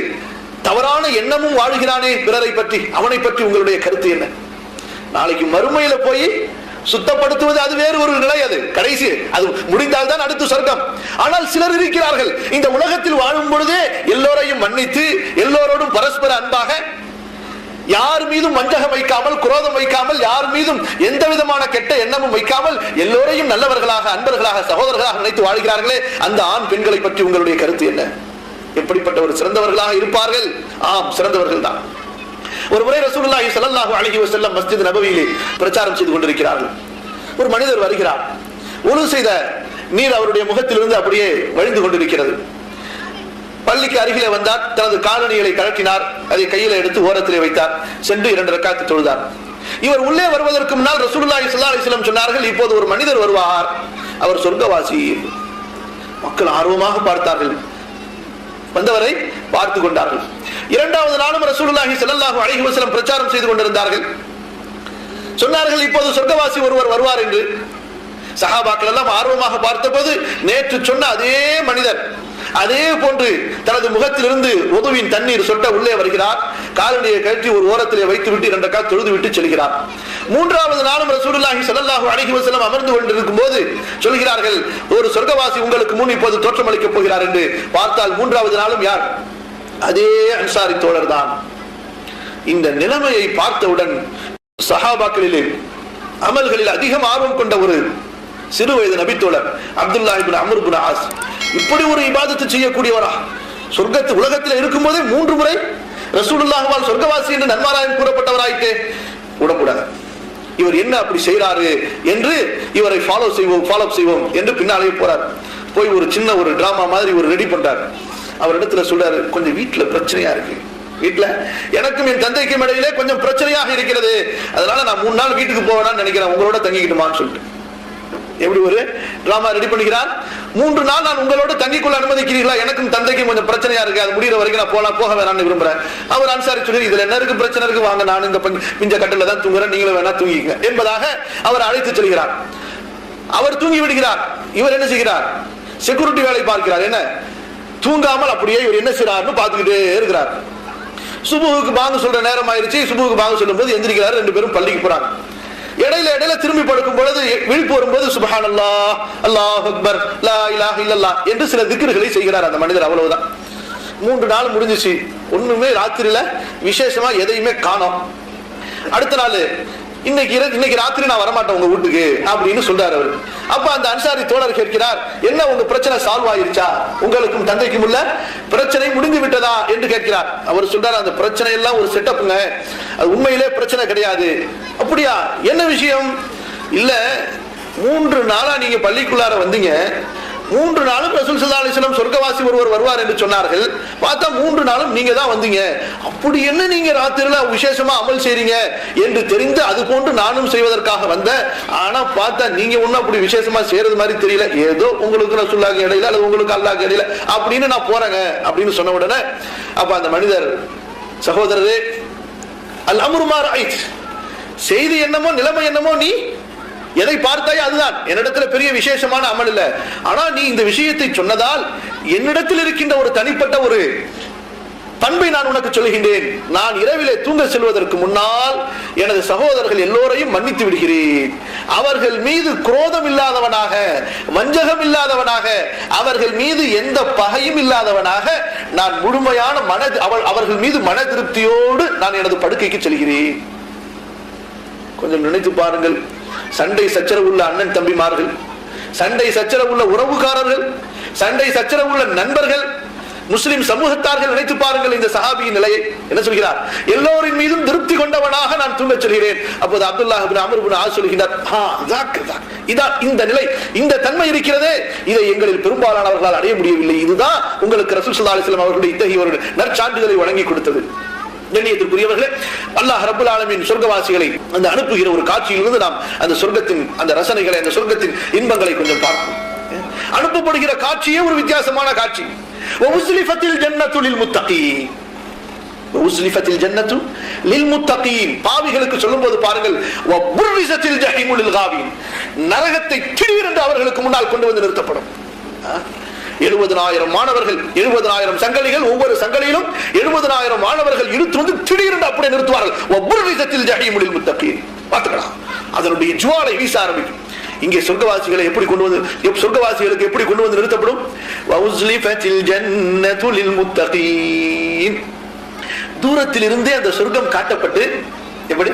தவறான எண்ணமும் வாழ்கிறானே பிறரை பற்றி, அவனை பற்றி உங்களுடைய கருத்து என்ன? நாளைக்கு மறுமையில போய் சுத்தப்படுத்துவது அது வேறு ஒரு நிலை, அது கடைசி, அது முடிந்தால் தான் அடுத்து சொர்க்கம். ஆனால் சிலர் இருக்கிறார்கள், இந்த உலகத்தில் வாழும் பொழுதே எல்லோரையும் மன்னித்து எல்லோரோடும் பரஸ்பர அன்பாக, யார் மீதும் வஞ்சகம் வைக்காமல் குரோதம் வைக்காமல், யார் மீதும் எந்த விதமான கெட்ட எண்ணமும் வைக்காமல் எல்லோரையும் நல்லவர்களாக அன்பர்களாக சகோதரர்களாக நினைத்து வாழ்கிறார்களே, அந்த ஆண் பெண்களை பற்றி உங்களுடைய கருத்து என்ன? எப்படிப்பட்ட ஒரு சிறந்தவர்களாக இருப்பார்கள்? ஆம், சிறந்தவர்கள் தான். ஒரு முறை ரசூலுல்லாஹி ஸல்லல்லாஹு அலைஹி வஸல்லம் மஸ்ஜித் நபவியிலே பிரச்சாரம் செய்து கொண்டிருக்கிறார்கள். ஒரு மனிதர் வருகிறார். ஒழு செய்த நீர் அவருடைய முகத்திலிருந்து அப்படியே வழிந்து கொண்டிருக்கிறது. பள்ளிக்கு அருகிலே வந்தார். தனது காலணிகளை கழட்டினார். அதை கையில எடுத்து ஓரத்திலே வைத்தார். சென்று 2 ரக்காத் தொழுதார். இவர் உள்ளே வருவதற்கு முன்னால் ரசூலுல்லாஹி ஸல்லல்லாஹு அலைஹி வஸல்லம் சொன்னார்கள், இப்போது ஒரு மனிதர் வருவார், அவர் சொர்க்கவாசி. மக்கள் ஆர்வமாக பார்த்தார்கள். வந்தவரை பார்த்து கொண்டார்கள். 2வது நாளும் ரசூலுல்லாஹி ஸல்லல்லாஹு அலைஹி வஸல்லம் பிரச்சாரம் செய்து கொண்டிருந்தார்கள். சொன்னார்கள், இப்போது சொர்க்கவாசி ஒருவர் வருவார் என்று. சஹாபாக்கள் எல்லாம் ஆர்வமாக பார்த்தபோது நேற்று சொன்ன அதே மனிதர் அதே போன்று தனது முகத்திலிருந்து உதுவின் தண்ணீர் சொட்ட உள்ளே வருகிறார். காலணியை கழற்றி ஒரு ஓரத்திலே வைத்து விட்டு 2 ரக்காத் தொழுது விட்டு செல்கிறார். 3வது நாளும் ரசூலுல்லாஹி ஸல்லல்லாஹு அலைஹி வஸல்லம் அமர்ந்து கொண்டிருக்கும் போது சொல்கிறார்கள், ஒரு சொர்க்கவாசி உங்களுக்கு முன் இப்போது தோற்றமளிக்கப் போகிறார் என்று. பார்த்தால் 3வது நாளும் யார்? அதே அன்சாரி தோழர் தான். இந்த நிலைமையை பார்த்தவுடன் சஹாபாக்களிலே அமல்களில் அதிகம் ஆர்வம் கொண்ட ஒரு சிறு வயது நபித்தோழர் அப்துல்லாஹ் இப்னு அம்ர் இப்னு ஆஸ், இப்படி ஒரு இபாதத்து செய்யக்கூடியவரா? சொர்க்கத்து உலகத்தில் இருக்கும் போதே 3 முறை ரசூலுல்லாஹ்வால் சொர்க்கவாசி என்று நன்மாராயம் கூறப்பட்டவராயிட்டே விடக்கூடாது. இவர் என்ன அப்படி செய்யறாரு என்று இவரை ஃபாலோ செய்வோம் என்று பின்னாலே போறார். போய் ஒரு சின்ன ஒரு டிராமா மாதிரி ஒரு ரெடி பண்றாரு. அவர் இடத்துல சொல்றாரு, கொஞ்சம் வீட்டுல பிரச்சனையா இருக்கு, வீட்டுல எனக்கும் என் தந்தைக்கும் இடையிலே கொஞ்சம் பிரச்சனையாக இருக்கிறது, அதனால நான் 3 நாள் வீட்டுக்கு போவேன்னு நினைக்கிறேன், உங்களோட தங்கிக்கிட்டுமான்னு சொல்லிட்டு எப்படி ஒரு டிராமா ரெடி பண்ணுகிறார். 3 நாள் நான் உங்களோட தங்கிக்குள்ள அனுமதிக்கிறீர்களா? எனக்கும் தந்தைக்கும் கொஞ்சம் பிரச்சனையா இருக்கு, அது முடிகிற வரைக்கும் நான் போக வேணாம்னு விரும்புறேன். அவர் அன்சாரி சொல்லி, இதுல என்ன இருக்கு, பிரச்சனை இருக்கு, வாங்க, நான் இந்த பிஞ்ச கட்டில தான் தூங்குறேன், நீங்களும் வேணா தூங்கிக்க என்பதாக அவர் அழைத்து செல்கிறார். அவர் தூங்கி விடுகிறார். இவர் என்ன செய்கிறார்? செக்யூரிட்டி வேலை பார்க்கிறார். என்ன தூங்காமல் அப்படியே இவர் என்ன செய்யறாருன்னு பார்த்துக்கிட்டே இருக்கிறார். சுபுவுக்கு பாங்கு சொல்ற நேரம் ஆயிருச்சு. சுபுவுக்கு பாங்கு சொல்லும் போது எந்திரிக்கிறார். 2 பேரும் பள்ளிக்கு போறாங்க. இடையில திரும்பி படுக்கும் பொழுது விழிப்பு வரும்போது சுப்ஹானல்லாஹ், அல்லாஹ் அக்பர், லா இலாஹ இல்லல்லாஹ் என்று சில திக்ருகளை செய்கிறார் அந்த மனிதர். அவ்வளவுதான். 3 நாள் முடிஞ்சிச்சு. ஒண்ணுமே ராத்திரியில விசேஷமா எதையுமே காணோம். அடுத்த நாள், இன்னைக்கு ராத்திரி நான் வரமாட்டேன் உங்க வீட்டுக்கு அப்படின்னு சொல்றாரு அவர். அப்ப அந்த அன்சாரி தோழர் கேட்கிறார், என்ன உங்க பிரச்சனை சால்வ் ஆயிருச்சா? உங்களுக்கும் தந்தைக்கும் உள்ள பிரச்சனை முடிந்து விட்டதா என்று கேட்கிறார். அவர் சொல்றாரு, அந்த பிரச்சனை எல்லாம் ஒரு செட்டப்புங்க, அது உண்மையிலே பிரச்சனை கிடையாது. அப்படியா, என்ன விஷயம்? இல்ல, 3 நாளா நீங்க பள்ளிக்குள்ளார வந்தீங்க, 3 நாளும் ரசூல் ஸல்லல்லாஹு அலைஹி வஸல்லம் சொர்க்கவாசி ஒருவர் வருவார் என்று சொன்னார்கள். பார்த்தா 3 நாளும் நீங்க தான் வந்தீங்க. அப்படி என்ன நீங்க ராத்திரில விசேஷமா அமல் செய்றீங்க என்று தெரிந்து அது போன்று நானும் செய்வதற்காக வந்தேன். ஆனா பார்த்தா நீங்க ஒன்னும் அப்படி விசேஷமா செய்யறது மாதிரி தெரியல, ஏதோ உங்களுக்கு ரசூலுல்லாஹ்க்கு இடையில அல்லது உங்களுக்கு அல்லாஹ்க்கு இடையில அப்படின்னு நான் போறேங்க அப்படின்னு சொன்ன உடனே அப்ப அந்த மனிதர், சகோதரரே, அல் அம்ரு மா ரஅய்த், செய்தி என்னமோ நிலைமை என்னமோ, நீ எதை பார்த்தாய் அதுதான். என்னிடத்துல பெரிய விசேஷமான அமல் இல்ல. ஆனா நீ இந்த விஷயத்தை சொன்னதால் என்னிடத்தில் இருக்கின்ற ஒரு தனிப்பட்ட ஒரு பண்பை நான் உனக்கு சொல்கின்றேன். நான் இரவிலே தூங்க செல்வதற்கு முன்னால் எனது சகோதரர்கள் எல்லோரையும் மன்னித்து விடுகிறேன். அவர்கள் மீது குரோதம் இல்லாதவனாக, வஞ்சகம் இல்லாதவனாக, அவர்கள் மீது எந்த பகையும் இல்லாதவனாக நான் முழுமையான அவர்கள் மீது மன திருப்தியோடு நான் எனது படுக்கைக்கு செல்கிறேன். கொஞ்சம் நினைத்து பாருங்கள். சண்டை சச்சரவுள்ள அண்ணன் தம்பிமார்கள், சண்டை சச்சரவுள்ள உறவுக்காரர்கள், சண்டை சச்சரவுள்ள நண்பர்கள், முஸ்லிம் சமூகத்தார்கள், நினைத்து பாருங்கள் இந்த சஹாபியின் நிலையை. என்ன சொல்கிறார்? எல்லோரின் மீதும் திருப்தி கொண்டவனாக நான் தூங்கச் சொல்கிறேன். அப்போது அப்துல்லாஹ் இப்னு அம்ர் இப்னு ஆஸ் சொல்கிறார், இதான் இந்த நிலை, இந்த தன்மை இருக்கிறதே, இதை எங்களில் பெரும்பாலானவர்களால் அடைய முடியவில்லை. இதுதான் உங்களுக்கு ரசூல் ஸல்லல்லாஹு அலைஹி வஸல்லம் அவர்களுடைய இத்தகைய ஒரு நற்சான்றிதழை வழங்கி கொடுத்தது. கண்ணியத்திற்குரியவர்களே, அல்லாஹ் ரப்பல் ஆலமீன் சொர்க்கவாசிகளை அந்த அனுப்புகிற ஒரு காட்சியிலிருந்து நாம் அந்த சொர்க்கத்தின் அந்த ரசனைகளை, அந்த சொர்க்கத்தின் இன்பங்களை கொஞ்சம் பார்ப்போம். அனுப்பப்படுகிற காட்சியே ஒரு வித்தியாசமான காட்சி. வஉஸ்லிஃபத்தில் ஜன்னத்துல் முத்தகீன், உஸ்லிஃபத்தில் ஜன்னத்து லில் முத்தகீன், பாவிகளுக்கு சொல்லும்போது பாருங்கள், வபுர்ரிஸத்தில் ஜஹீமு லில் காவீன், நரகத்தை திடீரென்று அவர்களுக்கு முன்னால் கொண்டு வந்து நிறுத்தப்படும். 70,000 மாணவர்கள், 70,000 சங்கலிகள், ஒவ்வொரு சங்கலியிலும் 70,000 மாணவர்கள் இழுத்து வந்து திடீரென்று அப்படியே நிறுத்துவார்கள். வபுர்ரிஸத்தில் ஜஹீமு லில் முத்தகீன், பார்த்துக்கலாம், அதனுடைய ஜுவாலை வீச ஆரம்பிக்கும். இங்கே சொர்க்கவாசிகளை எப்படி கொண்டு வந்து, சொர்க்கவாசிகளுக்கு எப்படி கொண்டு வந்து நிறுத்தப்படும்? வஉஸ்லிஃபத்தில் ஜன்னத்து லில் முத்தகீன், தூரத்தில் இருந்தே அந்த சொர்க்கம் காட்டப்பட்டு, எப்படி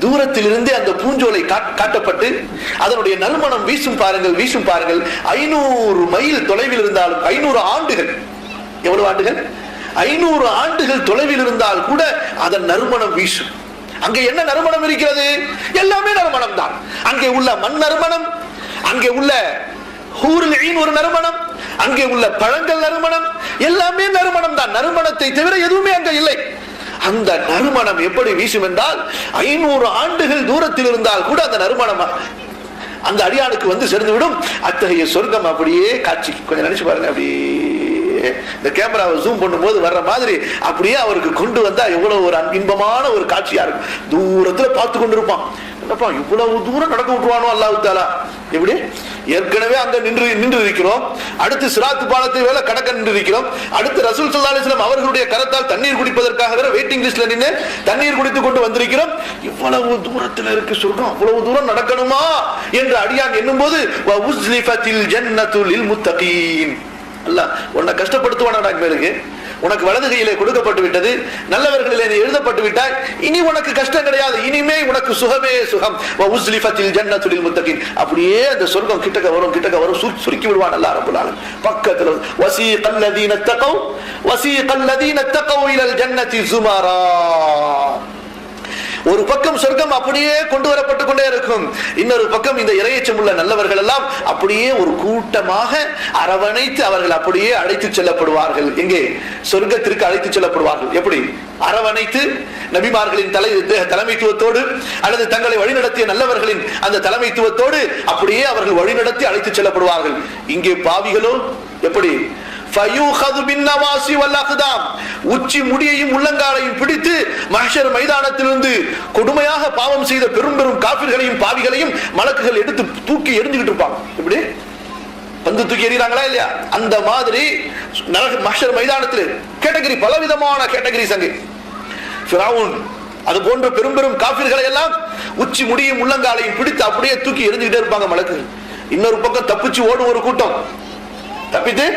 தூரத்தில் இருந்தே அந்த பூஞ்சோலை காட்டப்பட்டு அதனுடைய நறுமணம் வீசும் பாருங்கள், வீசும் பாருங்கள். 500 மைல் தொலைவில் இருந்தாலும், 500 ஆண்டுகள், எவ்வளவு ஆண்டுகள்? 500 ஆண்டுகள் தொலைவில் இருந்தால் கூட அதன் நறுமணம் வீசும். அங்கே என்ன நறுமணம் இருக்கிறது? எல்லாமே நறுமணம் தான். அங்கே உள்ள மண் நறுமணம், அங்கே உள்ள ஹூருல் ஈன் ஒரு நறுமணம், அங்கே உள்ள பழங்கள் நறுமணம், எல்லாமே நறுமணம் தான். நறுமணத்தை தவிர எதுவுமே அங்கே இல்லை. அந்த நறுமணம் எப்படி வீசும் என்றால் 500 ஆண்டுகள் தூரத்தில் இருந்தால் கூட அந்த நறுமணம் அந்த அடியானுக்கு வந்து சேர்ந்துவிடும். அத்தகைய சொர்க்கம் அப்படியே காட்சி கொஞ்சம் நினைச்சு பாருங்க. அப்படியே இந்த கேமராவை ஜூம் பண்ணும்போது வர்ற மாதிரி அப்படியே அவருக்கு கொண்டு வந்தா எவ்வளவு ஒரு இன்பமான ஒரு காட்சியா இருக்கும். தூரத்துல பார்த்து கொண்டிருப்பான், இவ்வளவு தூரம் நடக்க விட்டுருவானோ அல்லாஹ் தஆலா. எப்படி ஏற்கனவே அங்க நின்று இருக்கிறோம், அடுத்து சிராத்து பாலத்தை வேலை கடக்க நின்று இருக்கிறோம், அடுத்து ரசூல் ஸல்லல்லாஹு அலைஹி வஸல்லம் அவர்களுடைய கரத்தால் தண்ணீர் குடிப்பதற்காக வேற வெயிட்டிங் லிஸ்ட்ல நின்று தண்ணீர் குடித்துக் கொண்டு வந்திருக்கிறோம். இவ்வளவு தூரத்தில் இருக்கு சொர்க்கம், அவ்வளவு தூரம் நடக்கணுமா என்று அடியான் எண்ணும் போது வஉஸ்லிஃபத்தில் ஜன்னத்து லில் முத்தகீன், அல்லாஹ் உன்னை கஷ்டப்படுத்துவானா மேலுக்கு, உனக்கு வலது கையிலே கொடுக்கப்பட்டு விட்டது, நல்லவர்களிலே நீ எழுதப்பட்டு விட்டாய், இனி உனக்கு கஷ்டம் கிடையாது, இனிமே உனக்கு சுகமே சுகம். வஉஸ்லிஃபத்தில் ஜன்னத்து லில் முத்தகீன், அப்படியே அந்த சொர்க்கம் கிட்டக்க வரும், கிட்டக்க வரும், சுருக்கி விடுவான் அல்லாஹ் ரப்பல் ஆலமீன். பக்கத்துல வஸீகல் லதீன தகவ் இலல் ஜன்னதி ஸுமரா, ஒரு பக்கம் சொர்க்கம் அப்படியே கொண்டு வரப்பட்டு கொண்டே இருக்கும், இன்னொரு பக்கம் இந்த இறையச்சம் உள்ள நல்லவர்கள் எல்லாம் அப்படியே ஒரு கூட்டமாக அரவணைத்து அவர்கள் அப்படியே அழைத்து செல்லப்படுவார்கள். எங்கே? சொர்க்கத்திற்கு அழைத்து செல்லப்படுவார்கள். எப்படி? அரவணைத்து நபிமார்களின் தலைமைத்துவத்தோடு அல்லது தங்களை வழிநடத்திய நல்லவர்களின் அந்த தலைமைத்துவத்தோடு அப்படியே அவர்கள் வழிநடத்தி அழைத்து செல்லப்படுவார்கள். இங்கே பாவிகளோ எப்படி? உச்சி முடியையும் உள்ளங்காலையும் பிடித்து மஹ்ஷர் மைதானத்திலிருந்து கொடுமையாக பாவம் செய்த பெரும் பெரும் காபிர்களையும் பாவிகளையும் மலக்குகள் எடுத்து தூக்கி எரிஞ்சுக்கிட்டு இருப்பாங்க. இப்படி வந்து தூக்கி எறிகிறாங்களா இல்லையா? அந்த மாதிரி மஹ்ஷர் மைதானத்தில் கேட்டகரி, பலவிதமான கேட்டகரிஸ் அங்கே. ஃபிரௌன் அது போன்ற பெரும் பெரும் காபிர்களை எல்லாம் உச்சி முடியும் உள்ளங்காலையும் பிடித்து அப்படியே தூக்கி எரிஞ்சுக்கிட்டே இருப்பாங்க மலக்குகள். இன்னொரு பக்கம் தப்பிச்சு ஓடும் ஒரு கூட்டம், தப்பித்து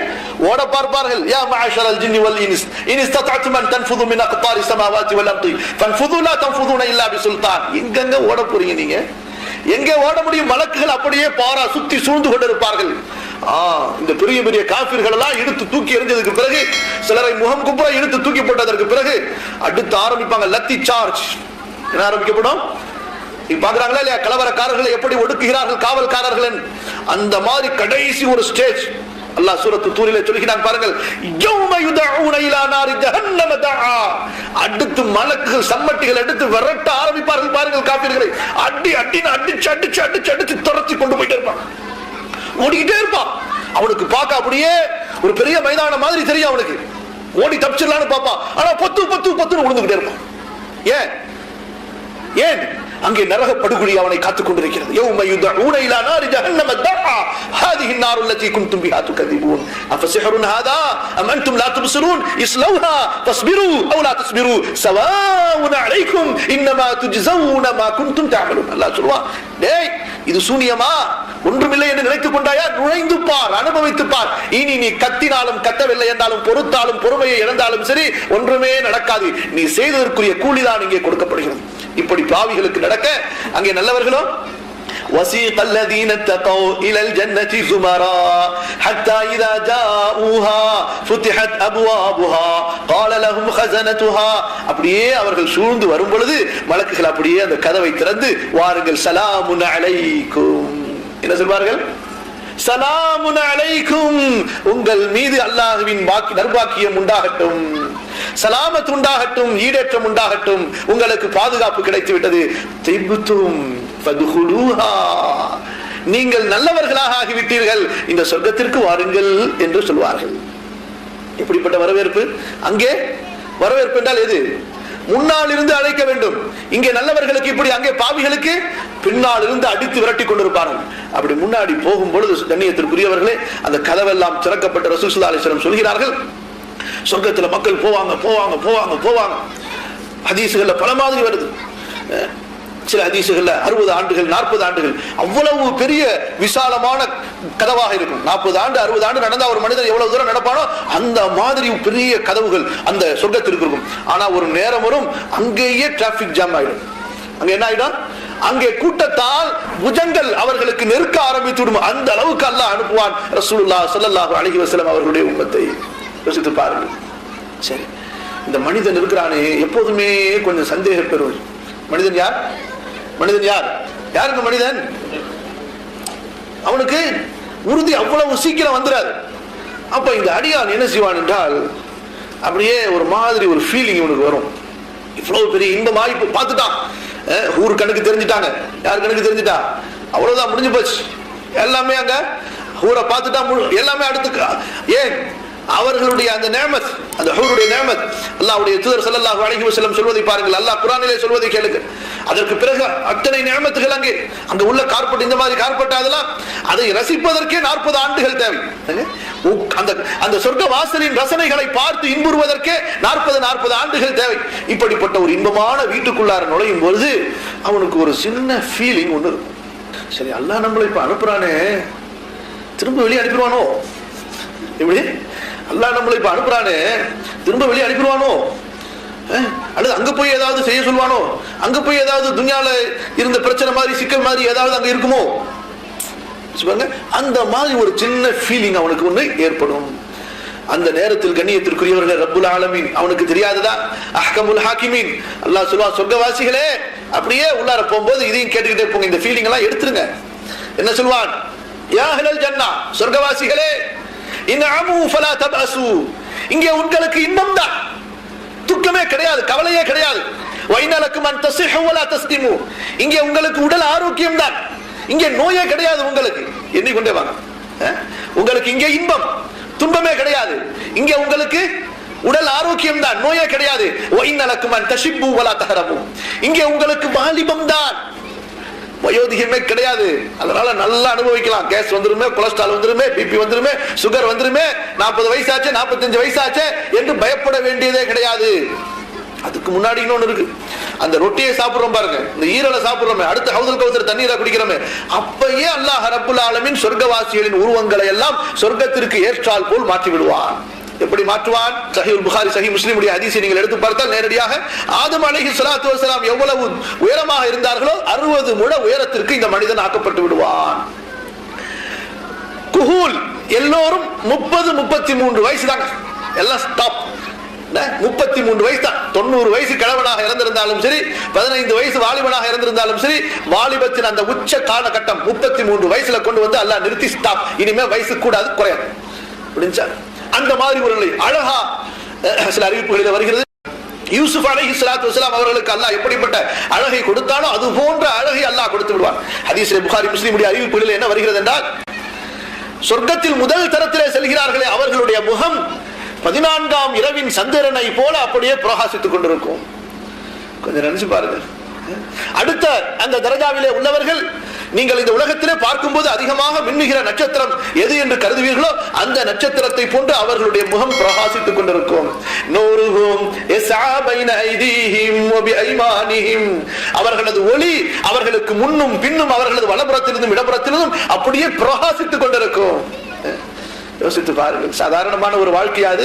ஓட பார்ப்பார்கள். யா மஅஷரல் ஜின்னி வல் இன்ஸ் இன் இஸ்ததஅதும் அன் தன்ஃபுது மின் அக்தாரி ஸமாவாதி வல் அர்தி ஃபன்ஃபுது லா தன்ஃபுதுன இல்லா பிசுல்தான். எங்கங்க ஓட போறீங்க நீங்க? எங்க ஓட முடியும்? மலக்குகள் அப்படியே பாரா சுத்தி சூழ்ந்து கொண்டிருப்பார்கள். இந்த பெரிய பெரிய காஃபிர்கள் எல்லாம் இழுத்து தூக்கி எறிஞ்சதுக்கு பிறகு, சிலரை முகம் குப்புற இழுத்து தூக்கி போட்டதற்கு பிறகு அடுத்து ஆரம்பிப்பாங்க லத்தி சார்ஜ். என்ன ஆரம்பிக்கப்படும்? பாக்குறாங்களா இல்லையா? கலவரக்காரர்களை எப்படி ஒடுக்குகிறார்கள் காவல்காரர்கள். அந்த மாதிரி கடைசி ஒரு ஸ்டேஜ் அல்லாஹ் சூரத்து தூரிலே சொல்கிறான் பாருங்கள். யௌம யுதஊன இலா நாரி ஜஹன்னம தஆ, அடுத்து மலக்குகள் சம்மட்டிகள் எடுத்து விரட்ட ஆரம்பிப்பார்கள் பாருங்கள் காபிர்களை. அடி அடின்னு அடிச்சு அடிச்சு அடிச்சு அடிச்சு துரத்தி கொண்டு போயிட்டே இருப்பான், ஓடிக்கிட்டே இருப்பான். அவனுக்கு பார்க்க அப்படியே ஒரு பெரிய மைதானம் மாதிரி தெரியும் அவனுக்கு, ஓடி தப்பிச்சிடலான்னு பார்ப்பான். ஆனா பொத்து பொத்து பொத்துன்னு விழுந்துகிட்டே இருப்பான். ஏன்? ஏன்? அங்கே நரக படுகொலி அவனை காத்துக் கொண்டிருக்கிறது. யௌம யுதஊன இலா நாரி ஜஹன்னம தஆ ஹாதிஹி النار التي كنتم بها تكذبون أفسحر هذا أم أنتم لا تبصرون اصلوها فاصبروا أو لا تصبروا سواء عليكم إنما تجزون ما كنتم تعملون. அல்லாஹ் சொல்வான், டேய் இது சூனியமா, ஒன்றுமில்லை என்று நினைத்துக் கொண்டாயா? நுழைந்து பார், அனுபவித்து பார். இனி நீ கத்தினாலும் கத்தவில்லை என்றாலும் பொறுத்தாலும் பொறுமையை இழந்தாலும் சரி ஒன்றுமே நடக்காது. நீ செய்ததற்குரிய கூலிதான் இங்கே கொடுக்கப்படுகிறது. இப்படி பாவிகளுக்கு நடக்க அங்கே நல்லவர்களோ وَسِيقَ الَّذِينَ اتَّقَوْا إِلَى الْجَنَّةِ زُمَرًا حَتَّى إِذَا جَاءُوهَا فُتِحَتْ أَبْوَابُهَا قَالَ لَهُمْ خَزَنَتُهَا. அப்படியே அவர்கள் சூழ்ந்து வரும் பொழுது மலக்குகள் அப்படியே அந்த கதவை திறந்து, வாருங்கள் சலாமுன் அலைக்கும், என்ன சொல்வார்கள்? சலாமுன் அலைக்கும், உங்கள் மீது அல்லாஹ்வின் நற்பாக்கியம் உண்டாகட்டும், சலாமத் உண்டாகட்டும், ஈடேற்றம் உண்டாகட்டும், உங்களுக்கு பாதுகாப்பு கிடைத்து விட்டது. திப்தும் ஃபதுகுலூஹா, நீங்கள் நல்லவர்களாக ஆகிவிட்டீர்கள், இந்த சொர்க்கத்திற்கு வாருங்கள் என்று சொல்வார்கள். இப்படிப்பட்ட வரவேற்பு அங்கே வரவேற்பு என்றால் எது? முன்னால் இருந்து அழைக்க வேண்டும். இங்கே நல்லவர்களுக்கு இப்படி, அங்கே பாவிகளுக்கு பின்னால் இருந்து அடித்து விரட்டி கொண்டிருப்பார்கள். அப்படி முன்னாடி போகும் பொழுது கண்ணியத்திற்குரியவர்களே, அந்த கதவெல்லாம் திறக்கப்பட்ட ரசூல் ஸல்லல்லாஹு அலைஹி வஸல்லம் சொல்கிறார்கள், சொர்க்கத்தில் மக்கள் போவாங்க போவாங்க போவாங்க போவாங்க. ஹதீசுகள்ல பல மாதிரி வருது. சில ஹதீசுகள்ல 60 ஆண்டுகள் 40 ஆண்டுகள் அவ்வளவு பெரிய விசாலமான கதவாக இருக்கும். 40 ஆண்டு 60 ஆண்டு நடந்தா ஒரு மனிதன் எவ்வளவு தூரம் நடப்பானோ அந்த மாதிரி பெரிய கதவுகள் அந்த சொர்க்கத்திற்கு இருக்கும். ஆனா ஒரு நேரம் வரும், அங்கேயே டிராபிக் ஜாம் ஆயிடும். அங்க என்ன ஆயிடும்? அங்கே கூட்டத்தால் புஜங்கள் அவர்களுக்கு நெருக்க ஆரம்பித்து விடும். அந்த அளவுக்கு அல்லாஹ் அனுப்புவான் ரசூலுல்லாஹ் ஸல்லல்லாஹு அலைஹி வஸல்லம் அவர்களுடைய உம்மத்தை. யோசித்து பாருங்கள். சரி, இந்த மனிதன் இருக்கிறானே எப்போதுமே கொஞ்சம் சந்தேகம் பெறுவது. மனிதன் யார்? மனிதன் யார்? யாருக்கு மனிதன்? அவனுக்கு உறுதி அவ்வளவு சீக்கிரம் வந்துடாது. அப்ப இந்த அடியான் என்ன செய்வான் என்றால், அப்படியே ஒரு மாதிரி ஒரு ஃபீலிங் இவனுக்கு வரும். இவ்வளவு பெரிய இன்பம் வாய்ப்பு பார்த்துட்டான், ஊரு கணக்கு தெரிஞ்சுட்டாங்க. யார் கணக்கு தெரிஞ்சுட்டா? அவ்வளவுதான், முடிஞ்சு போச்சு. எல்லாமே அங்க ஊரை பார்த்துட்டா, எல்லாமே அடுத்து. ஏன்? அவர்களுடைய அந்த நேமத், அந்த ஹூருடைய நேமத், அல்லாஹ்வுடைய தூதர் ஸல்லல்லாஹு அலைஹி வஸல்லம் சொல்வதை பாருங்கள். அல்லாஹ் குர்ஆனிலே சொல்வதை கேளுங்க. அதற்கு பிறகு அத்தனை நேமத்துகள் அங்க உள்ள கார்பெட், இந்த மாதிரி கார்பெட், அதெல்லாம் அதை ரசிப்பதற்கே 40 ஆண்டுகள் தேவை. அந்த அந்த சொர்க்க வாசலின் ரசனைகளை பார்த்து இன்புறுவதற்கே 40 ஆண்டுகள் தேவை. இப்படிப்பட்ட ஒரு இன்பமான வீட்டுக்குள்ளார நுழையும் பொழுது அவனுக்கு ஒரு சின்ன ஃபீலிங் ஒன்று இருக்கும். சரி, அல்லாஹ் நம்மளை இப்ப அனுப்புறானே, திரும்ப வெளியே அனுப்பிடுவானோ? எப்படி? அல்லாஹ் நம்மளை இப்ப அனுப்புறானே, திரும்ப வெளியே அனுப்பிடுவானோ? அல்லது அங்க போய் ஏதாவது செய்ய சொல்வானோ? அங்க போய் ஏதாவது துன்யால இருந்த பிரச்சனை மாதிரி, சிக்கல் மாதிரி ஏதாவது அங்க இருக்குமோ? அந்த மாதிரி ஒரு சின்ன ஃபீலிங் அவனுக்கு ஒண்ணு ஏற்படும். அந்த நேரத்தில் கண்ணியத்திற்குரியவர்களே, ரப்புல் ஆலமீன் அவனுக்கு தெரியாததா? அஹ்கமுல் ஹாக்கிமீன் அல்லாஹ் சொல்வா, சொர்க்கவாசிகளே அப்படியே உள்ளார போகும்போது இதையும் கேட்டுக்கிட்டே போங்க, இந்த ஃபீலிங் எல்லாம் எடுத்துருங்க. என்ன சொல்வான்? யா அஹ்லல் ஜன்னah, சொர்க்கவாசிகளே, இன்அமு ஃபலா தபஅசு, இங்கே உங்களுக்கு இன்பம் தான், துக்கமே கிடையாது, கவலையே கிடையாது. வைனலக்கும் அன் தஸிஹு வலா தஸ்கிமு, இங்கே உங்களுக்கு உடல் ஆரோக்கியம் தான், இங்கே நோயே கிடையாது. உங்களுக்கு எண்ணிக்கொண்டே வாங்க. உங்களுக்கு இங்கே இன்பம், துன்பமே கிடையாது. இங்கே உங்களுக்கு உடல் ஆரோக்கியம் தான், நோயே கிடையாது. வைனலக்கும் அன் தஷிப்பு வலா தஹரமு, இங்கே உங்களுக்கு வாலிபம் தான், வயோதிகமே கிடையாது. அதனால நல்லா அனுபவிக்கலாம். கேஸ் வந்துருமே, கொலஸ்ட்ரால் வந்துருமே, பிபி வந்துருமே, சுகர் வந்துருமே, 40 வயசாச்சு 45 வயசாச்சு என்று பயப்பட வேண்டியதே கிடையாது. அதுக்கு முன்னாடி இன்னொன்னு இருக்கு. அந்த ரொட்டியை சாப்பிடுறோம் பாருங்க, இந்த ஈரலை சாப்பிடுறோமே, அடுத்து ஹவுதுல் கௌசர் தண்ணீரை குடிக்கிறோமே, அப்பயே அல்லாஹ் ரப்புல் ஆலமீன் சொர்க்கவாசிகளின் உருவங்களை எல்லாம் சொர்க்கத்திற்கு ஏற்றால் போல் மாற்றி விடுவான். எப்படி மாற்றுவான்? சஹீஹுல் புகாரி, சஹீஹ் முஸ்லிமுடைய ஹதீஸை நீங்கள் எடுத்து பார்த்தால் நேரடியாக ஆதம் அலைஹிஸ்ஸலாத்து வஸ்ஸலாம் எவ்வளவு உயரமாக இருந்தார்களோ 60 முழ உயரத்திற்கு இந்த மனிதன் ஆக்கப்பட்டு விடுவான். குஹூல் எல்லோரும் 30-33 வயசு தாங்க, எல்லாம் ஸ்டாப். 33 வயசு தான். 90 வயசு கிழவனாக இறந்திருந்தாலும் சரி, 15 வயசு வாலிபனாக இறந்திருந்தாலும் சரி, வாலிபத்தின் அந்த உச்ச காலகட்டம் 33 வயசுல கொண்டு வந்து அல்லாஹ் நிறுத்தி ஸ்டாப், இனிமே வயசு கூடாது, குறையாது அப்படின்ச்சா. அந்த மாதிரி ஒரு நிலை அழகா சில அறிவிப்புகளில் வருகிறது. யூசுப் அலைஹிஸ்ஸலாத்து வஸ்ஸலாம் அவர்களுக்கு அல்லாஹ் எப்படிப்பட்ட அழகை கொடுத்தானோ அது போன்ற அழகை அல்லாஹ் கொடுத்து விடுவார். ஹதீஸிலே புகாரி முஸ்லிமுடைய அறிவிப்புகளில் என்ன வருகிறது என்றால், சொர்க்கத்தில் முதல் தரத்திலே செல்கிறார்களே அவர்களுடைய முகம் 14ஆம் இரவின் சந்திரனை போல அப்படியே பிரகாசித்துக் கொண்டிருக்கும். கொஞ்சம் நினைச்சு பாருங்க. அடுத்த அந்த தரஜாவிலே உள்ளவர்கள், நீங்கள் இந்த உலகத்திலே பார்க்கும்போது அதிகமாக மின்னுகிற நட்சத்திரம் எது என்று கருதுவீர்களோ அந்த நட்சத்திரத்தை போன்று அவர்களுடைய முகம் பிரகாசித்துக் கொண்டிருக்கும். நூருஹும் யஸ்ஆ பைன ஐதீஹிம் வ பிஐமானிஹிம், அவர்களது ஒளி அவர்களுக்கு முன்னும் பின்னும், அவர்களது வலப்புறத்திலிருந்தும் இடப்புறத்திலிருந்தும் அப்படியே பிரகாசித்துக் கொண்டிருக்கும். யோசித்து பாருங்கள், சாதாரணமான ஒரு வாழ்க்கையாது.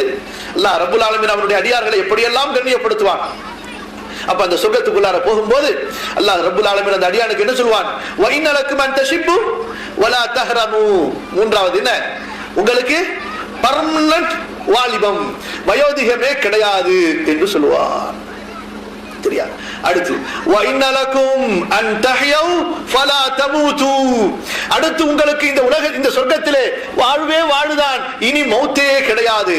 அல்லாஹ் ரப்புல் ஆலமீன் அவருடைய அடியார்களை எப்படியெல்லாம் கண்ணியப்படுத்துவான். அப்ப அந்த சொர்க்கத்துக்குள்ளார போகும்போது அல்லாஹ் ரப்புல் ஆலமீன் அந்த அடியானுக்கு என்ன சொல்வான்? வைனலக்கும் அன் தஷிப்பு வலா தஹரமு, மூன்றாவது என்ன? உங்களுக்கு பர்மனன்ட் வாலிபம், வயோதிகமே கிடையாது என்று சொல்வான். தெரியாது. அடுத்து வைனலக்கும் அன் தஹயு ஃபலா தமூது, அடுத்து உங்களுக்கு இந்த உலக இந்த சொர்க்கத்திலே வாழ்வே வாழுதான், இனி மௌத்தே கிடையாது.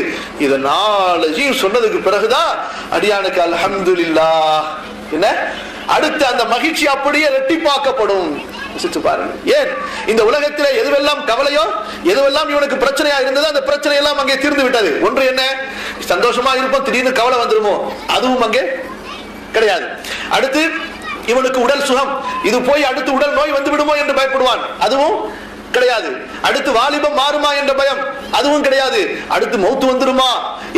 இதனால சொன்னதுக்கு பிறகுதான் அடியானுக்கு அல்ஹம்துலில்லாஹ் என்ன அடுத்து அந்த மகிழ்ச்சி அப்படியே இரட்டிப்பாக்கப்படும். பாருங்க. ஏன் இந்த உலகத்திலே எதுவெல்லாம் கவலையோ, எதுவெல்லாம் இவனுக்கு பிரச்சனையா இருந்ததோ அந்த பிரச்சனை எல்லாம் அங்கே தீர்ந்து விட்டது. ஒன்று என்ன, சந்தோஷமா இருப்போம், திடீர்னு கவலை வந்துருமோ, அதுவும் அங்கே கிடையாது. அடுத்து இவனுக்கு உடல் சுகம், இது போய் அடுத்து உடல் நோய் வந்து விடுமோ என்று பயப்படுவான், அதுவும் கிடையாது. அடுத்து வாலிபம் மாறுமா என்ற பயம், அதுவும் கிடையாது. அடுத்து மௌத்து வந்துருமா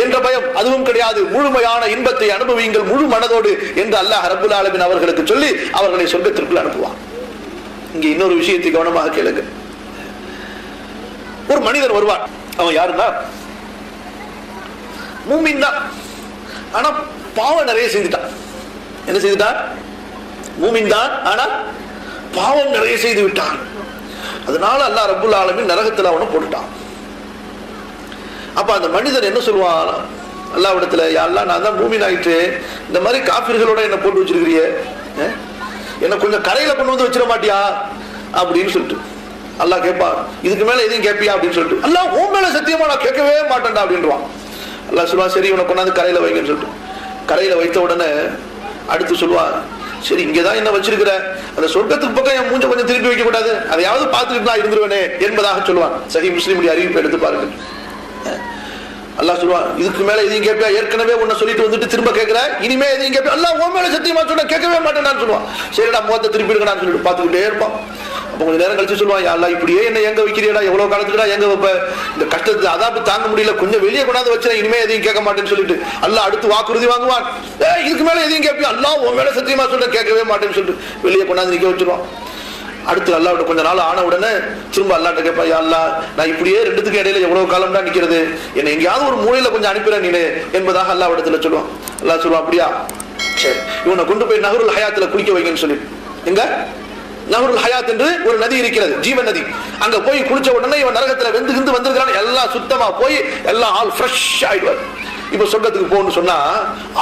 என்ற பயம், அதுவும் கிடையாது. முழுமையான இன்பத்தை அனுபவியுங்கள் முழு மனதோடு என்று அல்லாஹ் ரப்புல் ஆலமீன் அவர்களுக்கு சொல்லி அவர்களை சொர்க்கத்திற்குள் அனுப்புவான். இங்க இன்னொரு விஷயத்தை கவனமாக கேளுங்க. ஒரு மனிதன் வருவான், அவன் யாருன்னா மூமின் தான், ஆனா பாவம் நிறைய செய்துட்டான். என்ன செய்துட்டான்? மூமின் தான், ஆனா பாவம் நிறைய செய்து விட்டான். அதனால அல்லாஹ் ரப்புல் ஆலமீன் நரகத்துல அவனை போட்டுட்டான். அப்ப அந்த மனிதன் என்ன சொல்லுவான் அல்லாஹ்விடத்துல, யா அல்லாஹ், நான் தான் மூமின் ஆயிட்டு இந்த மாதிரி காஃபிர்களோட என்ன போட்டு வச்சிருக்கிறிய, என்ன கொஞ்சம் கரையில கொண்டு வந்து வச்சிட மாட்டியா அப்படின்னு சொல்லிட்டு அல்லாஹ் கேட்பான். இதுக்கு மேல எதையும் கேட்பியா அப்படின்னு சொல்லிட்டு, அல்லாஹ் உன் மேல சத்தியமா நான் கேட்கவே மாட்டேன்டா அப்படின்றான். அல்லாஹ் சொல்லுவான், சரி உனக்கு கொண்டாந்து கரையில வைங்கன்னு சொல்லிட்டு கரையில வைத்த உடனே அடுத்து சொல்லுவான், சரி இங்கதான் என்ன வச்சிருக்கிற, அந்த சொர்க்கத்துக்கு பக்கம் என் மூஞ்ச கொஞ்சம் திருப்பி வைக்க கூடாது, அதையாவது பார்த்துட்டு நான் இருந்துருவேனே என்பதாக சொல்லுவான். சஹீஹ் முஸ்லிமுடைய அறிவிப்பை எடுத்து பாருங்க. அல்லாஹ் சொல்லுவான், இதுக்கு மேல எதையும் கேட்பியா, ஏற்கனவே உன்னை சொல்லிட்டு வந்துட்டு திரும்ப கேட்கிற, இனிமே எதையும் கேட்பியா, அல்லாஹ் உன் மேல சத்தியமா சொன்ன கேட்கவே மாட்டேன்னு சொல்லுவான். சரிடா முகத்தை திருப்பி இருக்கணும்னு சொல்லிட்டு பார்த்துக்கிட்டே இருப்பான். அப்ப கொஞ்சம் நேரம் கழிச்சு சொல்லுவான், யா அல்லாஹ் இப்படியே என்ன எங்க வைக்கிறியடா, எவ்வளவு காலத்துக்குடா எங்க வைப்ப, இந்த கஷ்டத்தை அதாப்பு தாங்க முடியல, கொஞ்சம் வெளியே கொண்டாந்து வச்சேன், இனிமே எதையும் கேட்க மாட்டேன்னு சொல்லிட்டு அல்லாஹ் அடுத்து வாக்குறுதி வாங்குவான். இதுக்கு மேல எதையும் கேட்பியா, அல்லாஹ் உன் மேல சத்தியமா சொல்ல கேட்கவே மாட்டேன்னு சொல்லிட்டு வெளியே கொண்டாந்து நிக்க வச்சிருவான். அடுத்து அல்லாஹ்விட கொஞ்ச நாள் ஆன உடனே திரும்ப அல்லாஹ்ட்ட கேட்பா, யா அல்லாஹ் நான் இப்படியே ரெண்டுத்துக்கு இடையில எவ்வளவு காலம் தான் நிக்கிறது, என்னை எங்கேயாவது ஒரு மூலையில கொஞ்சம் அனுப்பிற நீனு என்பதாக அல்லாஹ்விடத்துல சொல்லுவான். அல்லாஹ் சொல்லுவான், அப்படியா சரி, இவனை கொண்டு போய் நஹருல் ஹயாத்துல குளிக்க வைங்கன்னு சொல்லி, எங்க நஹருல் ஹயாத் என்று ஒரு நதி இருக்கிறது, ஜீவன் நதி, அங்க போய் குளிச்ச உடனே இவன் நரகத்துல வெந்து வந்திருக்கிறான், எல்லாம் சுத்தமா போய் எல்லாம் ஆல் ஃப்ரெஷ் ஆயிடுவார். இப்ப சொர்க்கத்துக்கு போகணும்னு சொன்னா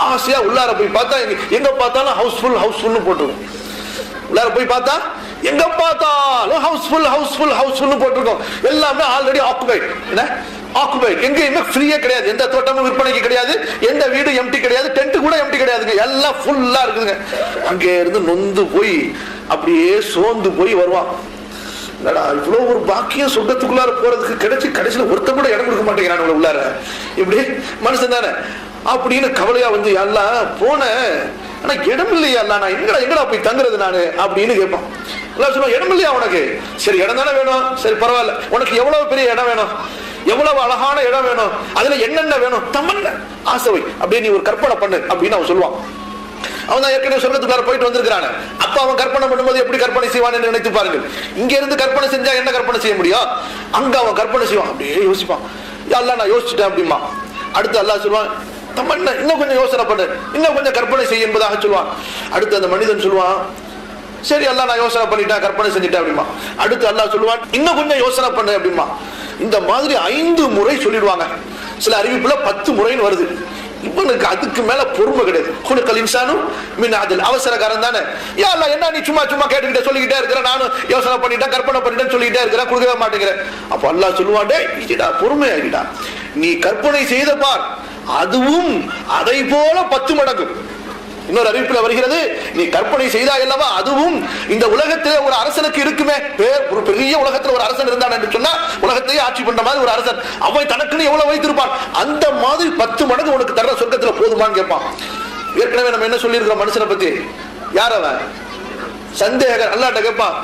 ஆசையா உள்ளார போய் பார்த்தா எங்க பார்த்தாலும் ஹவுஸ்ஃபுல்னு போட்டுருக்கும். உள்ளார போய் பார்த்தா எங்க பார்த்தாலும் ஹவுஸ்ஃபுல் போட்டிருக்கோம். எல்லாமே ஆல்ரெடி ஆக்குபைட். என்ன ஆக்குபைட்? எங்கேயுமே ஃப்ரீயே கிடையாது, எந்த தோட்டமும் விற்பனைக்கு கிடையாது, எந்த வீடு எம்டி கிடையாது, டென்ட் கூட எம்டி கிடையாதுங்க, எல்லாம் ஃபுல்லா இருக்குதுங்க. அங்கே இருந்து நொந்து போய் அப்படியே சோர்ந்து போய் வருவான். இவ்வளவு ஒரு பாக்கியம் சொர்க்கத்துக்குள்ளார போறதுக்கு கிடைச்சி கடைசியில ஒருத்த கூட இடம் கொடுக்க மாட்டேங்கிறான் உள்ளார, இப்படி மனுஷன் தானே அப்படின்னு கவலையா வந்து, எல்லாம் போன ஆனா இடம் இல்லையா, நான் எங்கடா போய் தங்குறது நானு அப்படின்னு கேட்பான். சொல்லுவான், இடம் இல்லையா உனக்கு, சரி இடம் தானே வேணும், சரி பரவாயில்ல, உனக்கு எவ்வளவு பெரிய இடம் வேணும், எவ்வளவு அழகான இடம் வேணும், அதுல என்னென்ன வேணும், தமன்ன ஆசை அப்படியே நீ ஒரு கற்பனை பண்ணு அப்படின்னு அவன் சொல்லுவான். அவன் தான் ஏற்கனவே சொர்க்கத்துக்குள்ளார போயிட்டு வந்திருக்கான. அப்ப அவன் கற்பனை பண்ணும்போது எப்படி கற்பனை செய்வான் என்று நினைத்து பாருங்கள். இங்க இருந்து கற்பனை செஞ்சா என்ன கற்பனை செய்ய முடியும், அங்க அவன் கற்பனை செய்வான். அப்படியே யோசிப்பான், அல்லாஹ் நான் யோசிச்சுட்டேன் அப்படிமா. அடுத்து அல்லாஹ் சொல்லுவான், தமன்ன இன்னும் கொஞ்சம் யோசனை பண்ணு, இன்னும் கொஞ்சம் கற்பனை செய்ய என்பதாக சொல்லுவான். அடுத்து அந்த மனிதன் சொல்லுவான், சரி அல்லாஹ் நான் யோசனை பண்ணிட்டேன், கற்பனை செஞ்சுட்டேன் அப்படிமா. அடுத்து அல்லாஹ் சொல்லுவான், இன்னும் கொஞ்சம் யோசனை பண்ணு அப்படிமா. இந்த மாதிரி 5 முறை சொல்லிடுவாங்க. சில அறிவிப்புல 10 முறைன்னு வருது. இவனுக்கு அதுக்கு மேல பொறுமை கிடையாது. குலுக்கல் இன்சானு மின் அதில், அவசரக்காரன் தானே. யா அல்லாஹ் என்ன நீ சும்மா கேட்டுக்கிட்டே சொல்லிக்கிட்டே இருக்கிற, நானும் யோசனை பண்ணிட்டேன் கற்பனை பண்ணிட்டேன்னு சொல்லிக்கிட்டே இருக்கிறேன், கொடுக்கவே மாட்டேங்கிறேன். அப்ப அல்லாஹ் சொல்லுவாண்டே, இதுடா பொறுமையாகிடா, நீ கற்பனை செய்த பார், அதுவும் அதை போல 10 மடங்கு. இன்னொரு அறிவிப்புல வருகிறது, நீ கற்பனை செய்தா அல்லவா, அதுவும் இந்த உலகத்திலே ஒரு அரசனுக்கு இருக்குமே, ஒரு பெரிய உலகத்துல ஒரு அரசன் இருந்தான் என்று சொன்னா, உலகத்தையே ஆட்சி பண்ற மாதிரி ஒரு அரசன், அவன் தனக்குன்னு எவ்வளவு வைத்திருப்பான், அந்த மாதிரி 10 மடங்கு உனக்கு தர்ற சொர்க்கத்துல போதுமான்னு கேட்பான். ஏற்கனவே நம்ம என்ன சொல்லி இருக்கிறோம் மனுஷனை பத்தி, யார் அவன் சந்தேகர். அல்லாஹ்ட்ட கேட்பான்,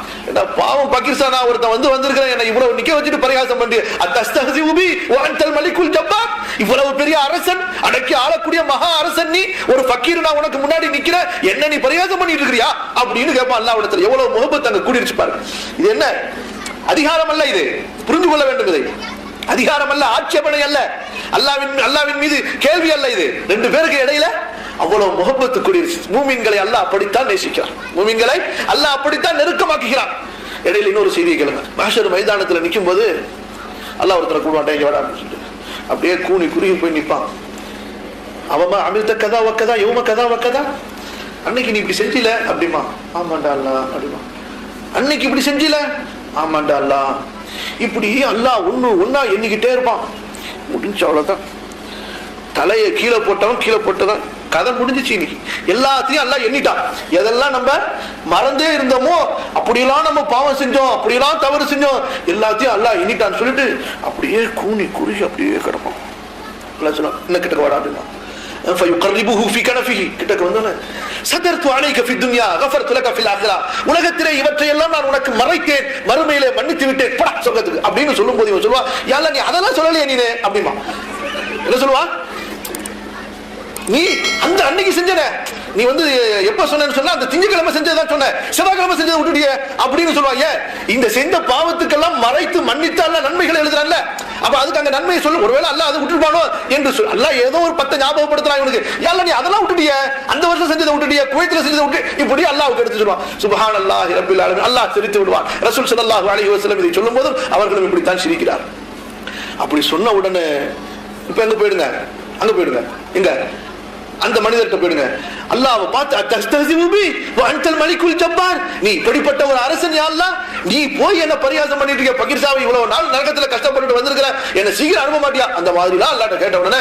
பாவம் பாகிஸ்தானா ஒருத்தன் வந்திருக்கிறேன், என்ன இவ்வளவு நிக்க வச்சுட்டு பரிகாசம் பண்ணி, அத்தஸ்தஹ்ஸிஉபி வஅன்தல் மலிகுல் ஜப்பார், இவ்வளவு பெரிய அரசன், அடக்கி ஆளக்கூடிய மகா அரசன் நீ, ஒரு ஃபக்கீர் நான் உனக்கு முன்னாடி நிக்கிற, என்ன நீ பரிகாசம் பண்ணிட்டு இருக்கிறியா அப்படின்னு கேட்பான் அல்லாஹ்விடத்தில். எவ்வளவு முஹப்பத் அங்க கூடிருச்சு பாருங்க. இது என்ன அதிகாரம் அல்ல, இது புரிந்து கொள்ள வேண்டும். இதை அதிகாரம் அல்ல, ஆட்சேபனை அல்ல, அல்லாஹ்வின் மீது கேள்வி அல்ல, இது 2 பேருக்கு இடையில அவ்வளவு முஹப்பத்து கூடிருச்சு. மூமின்களை அல்லாஹ் அப்படித்தான் நேசிக்கிறான், மூமின்களை அல்லாஹ் அப்படித்தான் நெருக்கமாக்குகிறான். இடையில இன்னொரு செய்தியை கேளுங்க. மஹ்ஷர் மைதானத்துல நிக்கும் போது அல்லாஹ் ஒருத்தரை கூடுவான், இங்க வாடா அப்படின்னு சொல்லிட்டு அப்படியே கூனி குறுகி போய் நிப்பான். அவமா அமிர்த கதா வக்கதா யௌம கதா வக்கதா, அன்னைக்கு நீ இப்படி செஞ்சில அப்படிமா, ஆமாண்டா அல்லாஹ் அப்படிமா. அன்னைக்கு இப்படி செஞ்சில, ஆமாண்டா அல்லாஹ். இப்படி அல்லாஹ் ஒன்னா எண்ணிக்கிட்டே இருப்பான். முடிஞ்ச அவ்வளவுதான். தலையை கீழே போட்டவன் கீழே போட்டதான் கதை முடிஞ்சிச்சு. இன்னைக்கு எல்லாத்தையும் எல்லாம் எண்ணிட்டான். எதெல்லாம் நம்ம மறந்தே இருந்தோமோ, அப்படியெல்லாம் நம்ம பாவம் செஞ்சோம், அப்படியெல்லாம் தவறு செஞ்சோம், எல்லாத்தையும் எல்லாம் எண்ணிட்டான்னு சொல்லிட்டு அப்படியே கூனி குறுகி அப்படியே கிடப்போம். என்ன கிட்ட வாடா அப்படின்னா உலகத்திலே இவற்றையெல்லாம் நான் உனக்கு மறைத்தேன், மறுமையிலே மன்னித்து விட்டேன் சொர்க்கத்துக்கு அப்படின்னு சொல்லும் போது இவன் சொல்லுவா, யாரா நீ அதெல்லாம் சொல்லலையே நீ அப்படிமா. என்ன சொல்லுவா, நீ அந்த அன்னைக்கு செஞ்சன, நீ வந்து எப்ப சொன்னு சொன்னா அந்த திங்கக்கிழமை செஞ்சதான் சொன்ன, செவ்வாய்க்கிழமை செஞ்சதை விட்டுட்டிய அப்படின்னு சொல்லுவாங்க. இந்த செஞ்ச பாவத்துக்கெல்லாம் மறைத்து மன்னித்தால நன்மைகளை எழுதுறான்ல, அப்ப அதுக்கு அங்க நன்மையை சொல்லு. ஒருவேளை அல்ல அதை விட்டுருப்பானோ என்று சொல்லு. அல்ல ஏதோ ஒரு 10 ஞாபகப்படுத்துறான் இவனுக்கு. யாரா நீ அதெல்லாம் விட்டுட்டிய, அந்த வருஷம் செஞ்சதை விட்டுட்டிய, குவைத்துல செஞ்சதை விட்டு, இப்படி அல்லாஹ்வுக்கு எடுத்து சொல்லுவான். சுப்ஹானல்லாஹி ரப்பில் ஆலமீன், அல்லாஹ் சிரித்து விடுவான். ரசூல் ஸல்லல்லாஹு அலைஹி வஸல்லம் இதை சொல்லும் போது அவர்களும் இப்படித்தான் சிரிக்கிறார். அப்படி சொன்ன உடனே இப்ப எங்க போயிடுங்க, அங்க போயிடுங்க, எங்க அந்த மனிதர்கிட்ட போயிடுங்க. அல்லாஹ்வை பார்த்து அத்தஸ்தஹ்சிபு வஅன்தல் மலிக்குல் ஜப்பார், நீ இப்படிப்பட்ட ஒரு அரசன் யா அல்லாஹ், நீ போய் என்ன பரியாசம் பண்ணிட்டு இருக்க, பகீர்சாவை இவ்வளவு நாள் நரகத்துல கஷ்டப்பட்டு வந்திருக்கிற, என்ன சீக்கிரம் அனுப்ப மாட்டியா அந்த மாதிரிலாம் அல்லாஹ்ட்ட கேட்ட உடனே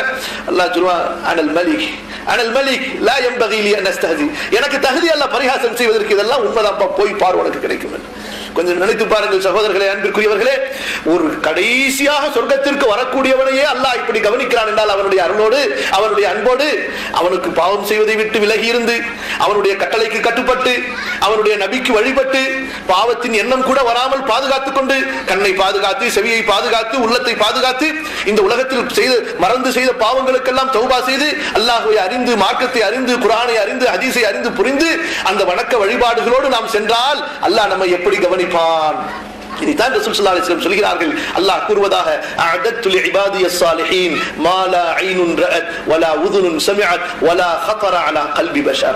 அல்லாஹ் சொல்வான், அனல் மலிக் அனல் மலிக் லா யம்பகி லி அன் அஸ்தஹ்சி, எனக்கு தகுதி அல்ல பரியாசம் செய்வதற்கு, இதெல்லாம் உண்மைதான்ப்பா, போய் பார் உனக்கு கிடைக்கும். கொஞ்சம் நினைத்து பாருங்கள் சகோதரர்களே, அன்பிற்குரியவர்களே, ஒரு கடைசியாக சொர்க்கத்திற்கு வரக்கூடியவனையே அல்லாஹ் இப்படி கவனிக்கிறான் என்றால் அவனுடைய அருளோடு, அவனுடைய அன்போடு, அவனுக்கு பாவம் செய்வதை விட்டு விலகி இருந்து, அவனுடைய கட்டளைக்கு கட்டுப்பட்டு, அவனுடைய நபிக்கு வழிபட்டு, பாவத்தின் எண்ணம் கூட வராமல் பாதுகாத்துக் கொண்டு, கண்ணை பாதுகாத்து, செவியை பாதுகாத்து, உள்ளத்தை பாதுகாத்து, இந்த உலகத்தில் செய்த மறந்து செய்த பாவங்களுக்கெல்லாம் தௌபா செய்து, அல்லாஹ்வை அறிந்து, மார்க்கத்தை அறிந்து, குர்ஆனை அறிந்து, ஹதீஸை அறிந்து புரிந்து, அந்த வணக்க வழிபாடுகளோடு நாம் சென்றால் அல்லாஹ் நம்மை எப்படி கவனிப்பான். இதைத்தான் ரசூல் ஸல்லல்லாஹு அலைஹி வஸல்லம் சொல்கிறார்கள். அல்லாஹ் கூறுவதாக, அஅதத்து லிஇபாதியஸ் ஸாலிஹீன் மா லா ஐனுன் ரஅத் வலா உதுனுன் சமிஅத் வலா خطر على قلب بشر.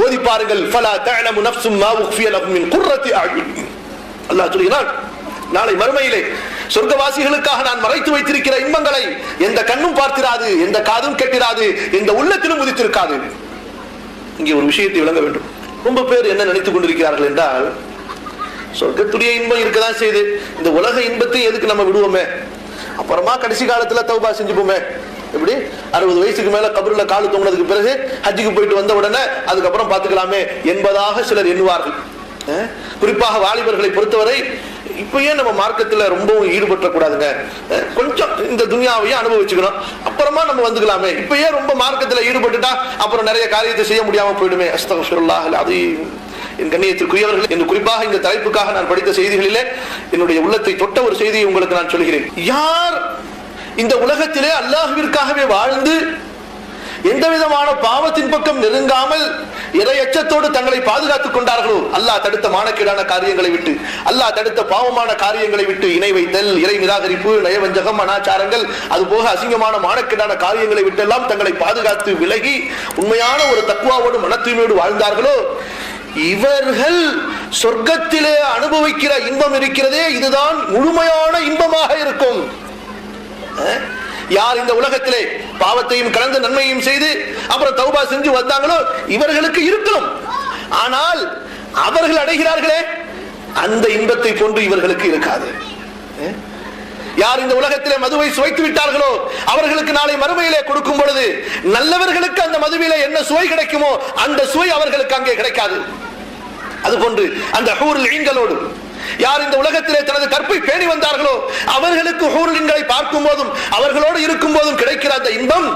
ஓதி பாருங்கள், ஃபலா தஅலமு நஃப்ஸும் மா உக்ஃபிய லஹும் மின் குர்ரத்தி அயுன். அல்லாஹ் சொல்கிறான், நாளை மறுமையிலே சொர்க்கவாசிகளுக்காக நான் மறைத்து வைத்திருக்கிற இன்பங்களை எந்த கண்ணும் பார்த்திராது, எந்த காதும் கேட்டிராது, எந்த உள்ளத்திலும் உதித்திருக்காது. இங்கே ஒரு விஷயத்தை விளங்க வேண்டும். ரொம்ப பேர் என்ன நினைத்துக் கொண்டிருக்கிறார்கள் என்றால், சொர்க்கத்துடைய இன்பம் இருக்கதான் செய்து, இந்த உலக இன்பத்தை எதுக்கு நம்ம விடுவோமே, அப்புறமா கடைசி காலத்துல தௌபா செஞ்சுப்போமே. எப்படி 60 வயசுக்கு மேல கபருல காலு தொங்கினதுக்கு பிறகு ஹஜ்ஜுக்கு போயிட்டு வந்த உடனே அதுக்கப்புறம் பாத்துக்கலாமே என்பதாக சிலர் எண்ணுவார்கள். குறிப்பாக வாலிபர்களை பொறுத்தவரை இப்பயே நம்ம மார்க்கத்துல ரொம்பவும் ஈடுபட்ட கூடாதுங்க, கொஞ்சம் இந்த துனியாவையே அனுபவிச்சுக்கணும், அப்புறமா நம்ம வந்துக்கலாமே. இப்பயே ரொம்ப மார்க்கத்துல ஈடுபட்டுட்டா அப்புறம் நிறைய காரியத்தை செய்ய முடியாம போயிடுமே. அஸ்தக்ஃபிருல்லாஹ் அலீம். என் கண்ணியத்திற்குரியவர்கள், என்று குறிப்பாக இந்த தலைப்புக்காக நான் படித்த செய்திகளிலே என்னுடைய உள்ளத்தை தொட்ட ஒரு செய்தியை உங்களுக்கு நான் சொல்கிறேன். யார் இந்த உலகத்திலே அல்லாஹ்விற்காகவே வாழ்ந்து எந்த விதமான பாவத்தின் பக்கம் நெருங்காமல் இறை அச்சத்தோடு தங்களை பாதுகாத்துக் கொண்டார்களோ, அல்லாஹ் தடுத்த மானக்கேடான காரியங்களை விட்டு, அல்லாஹ் தடுத்த பாவமான காரியங்களை விட்டு, இணை வைத்தல், இறை நிராகரிப்பு, நயவஞ்சகம், அனாச்சாரங்கள், அதுபோக அசிங்கமான மானக்கேடான காரியங்களை விட்டு எல்லாம் தங்களை பாதுகாத்து விலகி உண்மையான ஒரு தக்வாவோடு மன தூய்மையோடு வாழ்ந்தார்களோ, இவர்கள் சொர்க்கத்திலே அனுபவிக்கிற இன்பம் இருக்கிறதே, இதுதான் முழுமையான இன்பமாக இருக்கும். யார் இந்த உலகத்திலே பாவத்தையும் கலந்து நன்மையும் செய்து அப்புறம் தௌபா செஞ்சு வந்தாங்களோ இவர்களுக்கு இருக்கும். ஆனால் அவர்கள் அடைகிறார்களே அந்த இன்பத்தை கொண்டு இவர்களுக்கு இருக்காது. யார் இந்த உலகத்திலே மதுவை சுவைத்து விட்டார்களோ அவர்களுக்கு நாளை மறுமையிலே கொடுக்கும் பொழுது நல்லவர்களுக்கு அந்த மதுவிலே என்ன சுவை கிடைக்குமோ அந்த சுவை அவர்களுக்கு அங்கே கிடைக்காது. அதுபோன்று அந்த ஹூருல் ஈன்களோடு யார் இந்த உலகத்திலே தனது கற்பை பேணி வந்தார்களோ அவர்களுக்கு ஹூருல் ஈன்களை பார்க்கும் போதும் அவர்களோடு இருக்கும் போதும் கிடைக்கிற அந்த இன்பம்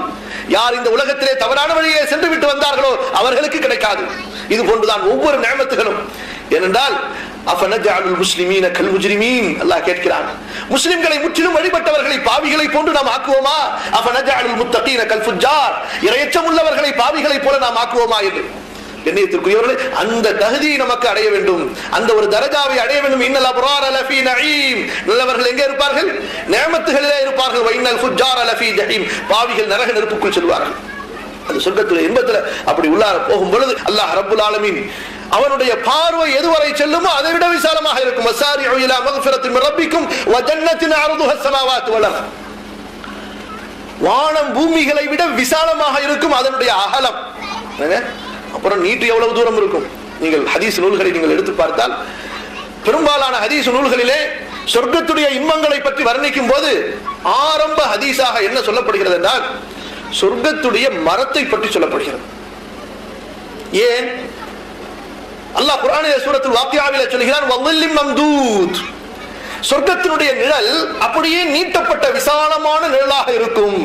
யார் இந்த உலகத்திலே தவறான வழியே சென்று விட்டு வந்தார்களோ அவர்களுக்கு கிடைக்காது. இது போன்றுதான் ஒவ்வொரு நியமத்துகளும். ஏனென்றால் அஃபனஜஅலுல் முஸ்லிமீன கல் முஜ்ரிமீன், அல்லாஹ் கேட்கிறான், முஸ்லிம்களை முற்றிலும் வழிபட்டவர்களை பாவிகளை போன்று நாம் ஆக்குவோமா? அஃபனஜஅலுல் முத்தகீன கல் ஃபுஜ்ஜார், இறையச்சம் உள்ளவர்களை பாவிகளை போல நாம் ஆக்குவோமா என்று. கண்ணியத்திற்குரியவர்களே, அந்த தகுதியை நமக்கு அடைய வேண்டும், அந்த ஒரு தரஜாவை அடைய வேண்டும். இன்னல் அப்ரார லஃபீ நஈம், நல்லவர்கள் எங்கே இருப்பார்கள்? நியமத்துகளிலே இருப்பார்கள். வ இன்னல் ஃபுஜ்ஜார லஃபீ ஜஹீம், பாவிகள் நரக நெருப்புக்குள் செல்வார்கள். அது சொர்க்கத்திலே இன்பத்திலே அப்படி உள்ளார போகும் பொழுது அல்லாஹ் ரப்புல் ஆலமீன் அவனுடைய பார்வை எதுவரை செல்லுமோ அதை விட விசாலமாக இருக்கும். வஸாரிஉ இலா மக்ஃபிரத்தின் மின் ரப்பிக்கும் வ ஜன்னத்தின் அர்துஹா ஸமாவாத்து வல் அர்த், வானம் பூமிகளை விட விசாலமாக இருக்கும் அதனுடைய அகலம். அப்புறம் நீட்டு எவ்வளவு தூரம் இருக்கும்? நீங்கள் ஹதீஸ் நூல்களை நீங்கள் எடுத்து பார்த்தால் பெரும்பாலான ஹதீஸ் நூல்களிலே சொர்க்கத்துடைய இன்பங்களை பற்றி வர்ணிக்கும் போது ஆரம்ப ஹதீஸாக என்ன சொல்லப்படுகிறது என்றால், சொர்க்கத்துடைய மரத்தை பற்றி சொல்லப்படுகிறது. ஏன்? அல்லாஹ் குர்ஆனிலே சூரத்துல் வாக்கியாவிலே சொல்கிறான், வல்லிம் மம்தூத், சொர்க்கத்தினுடைய நிழல் அப்படியே நீட்டப்பட்ட விசாலமான நிழலாக இருக்கும்.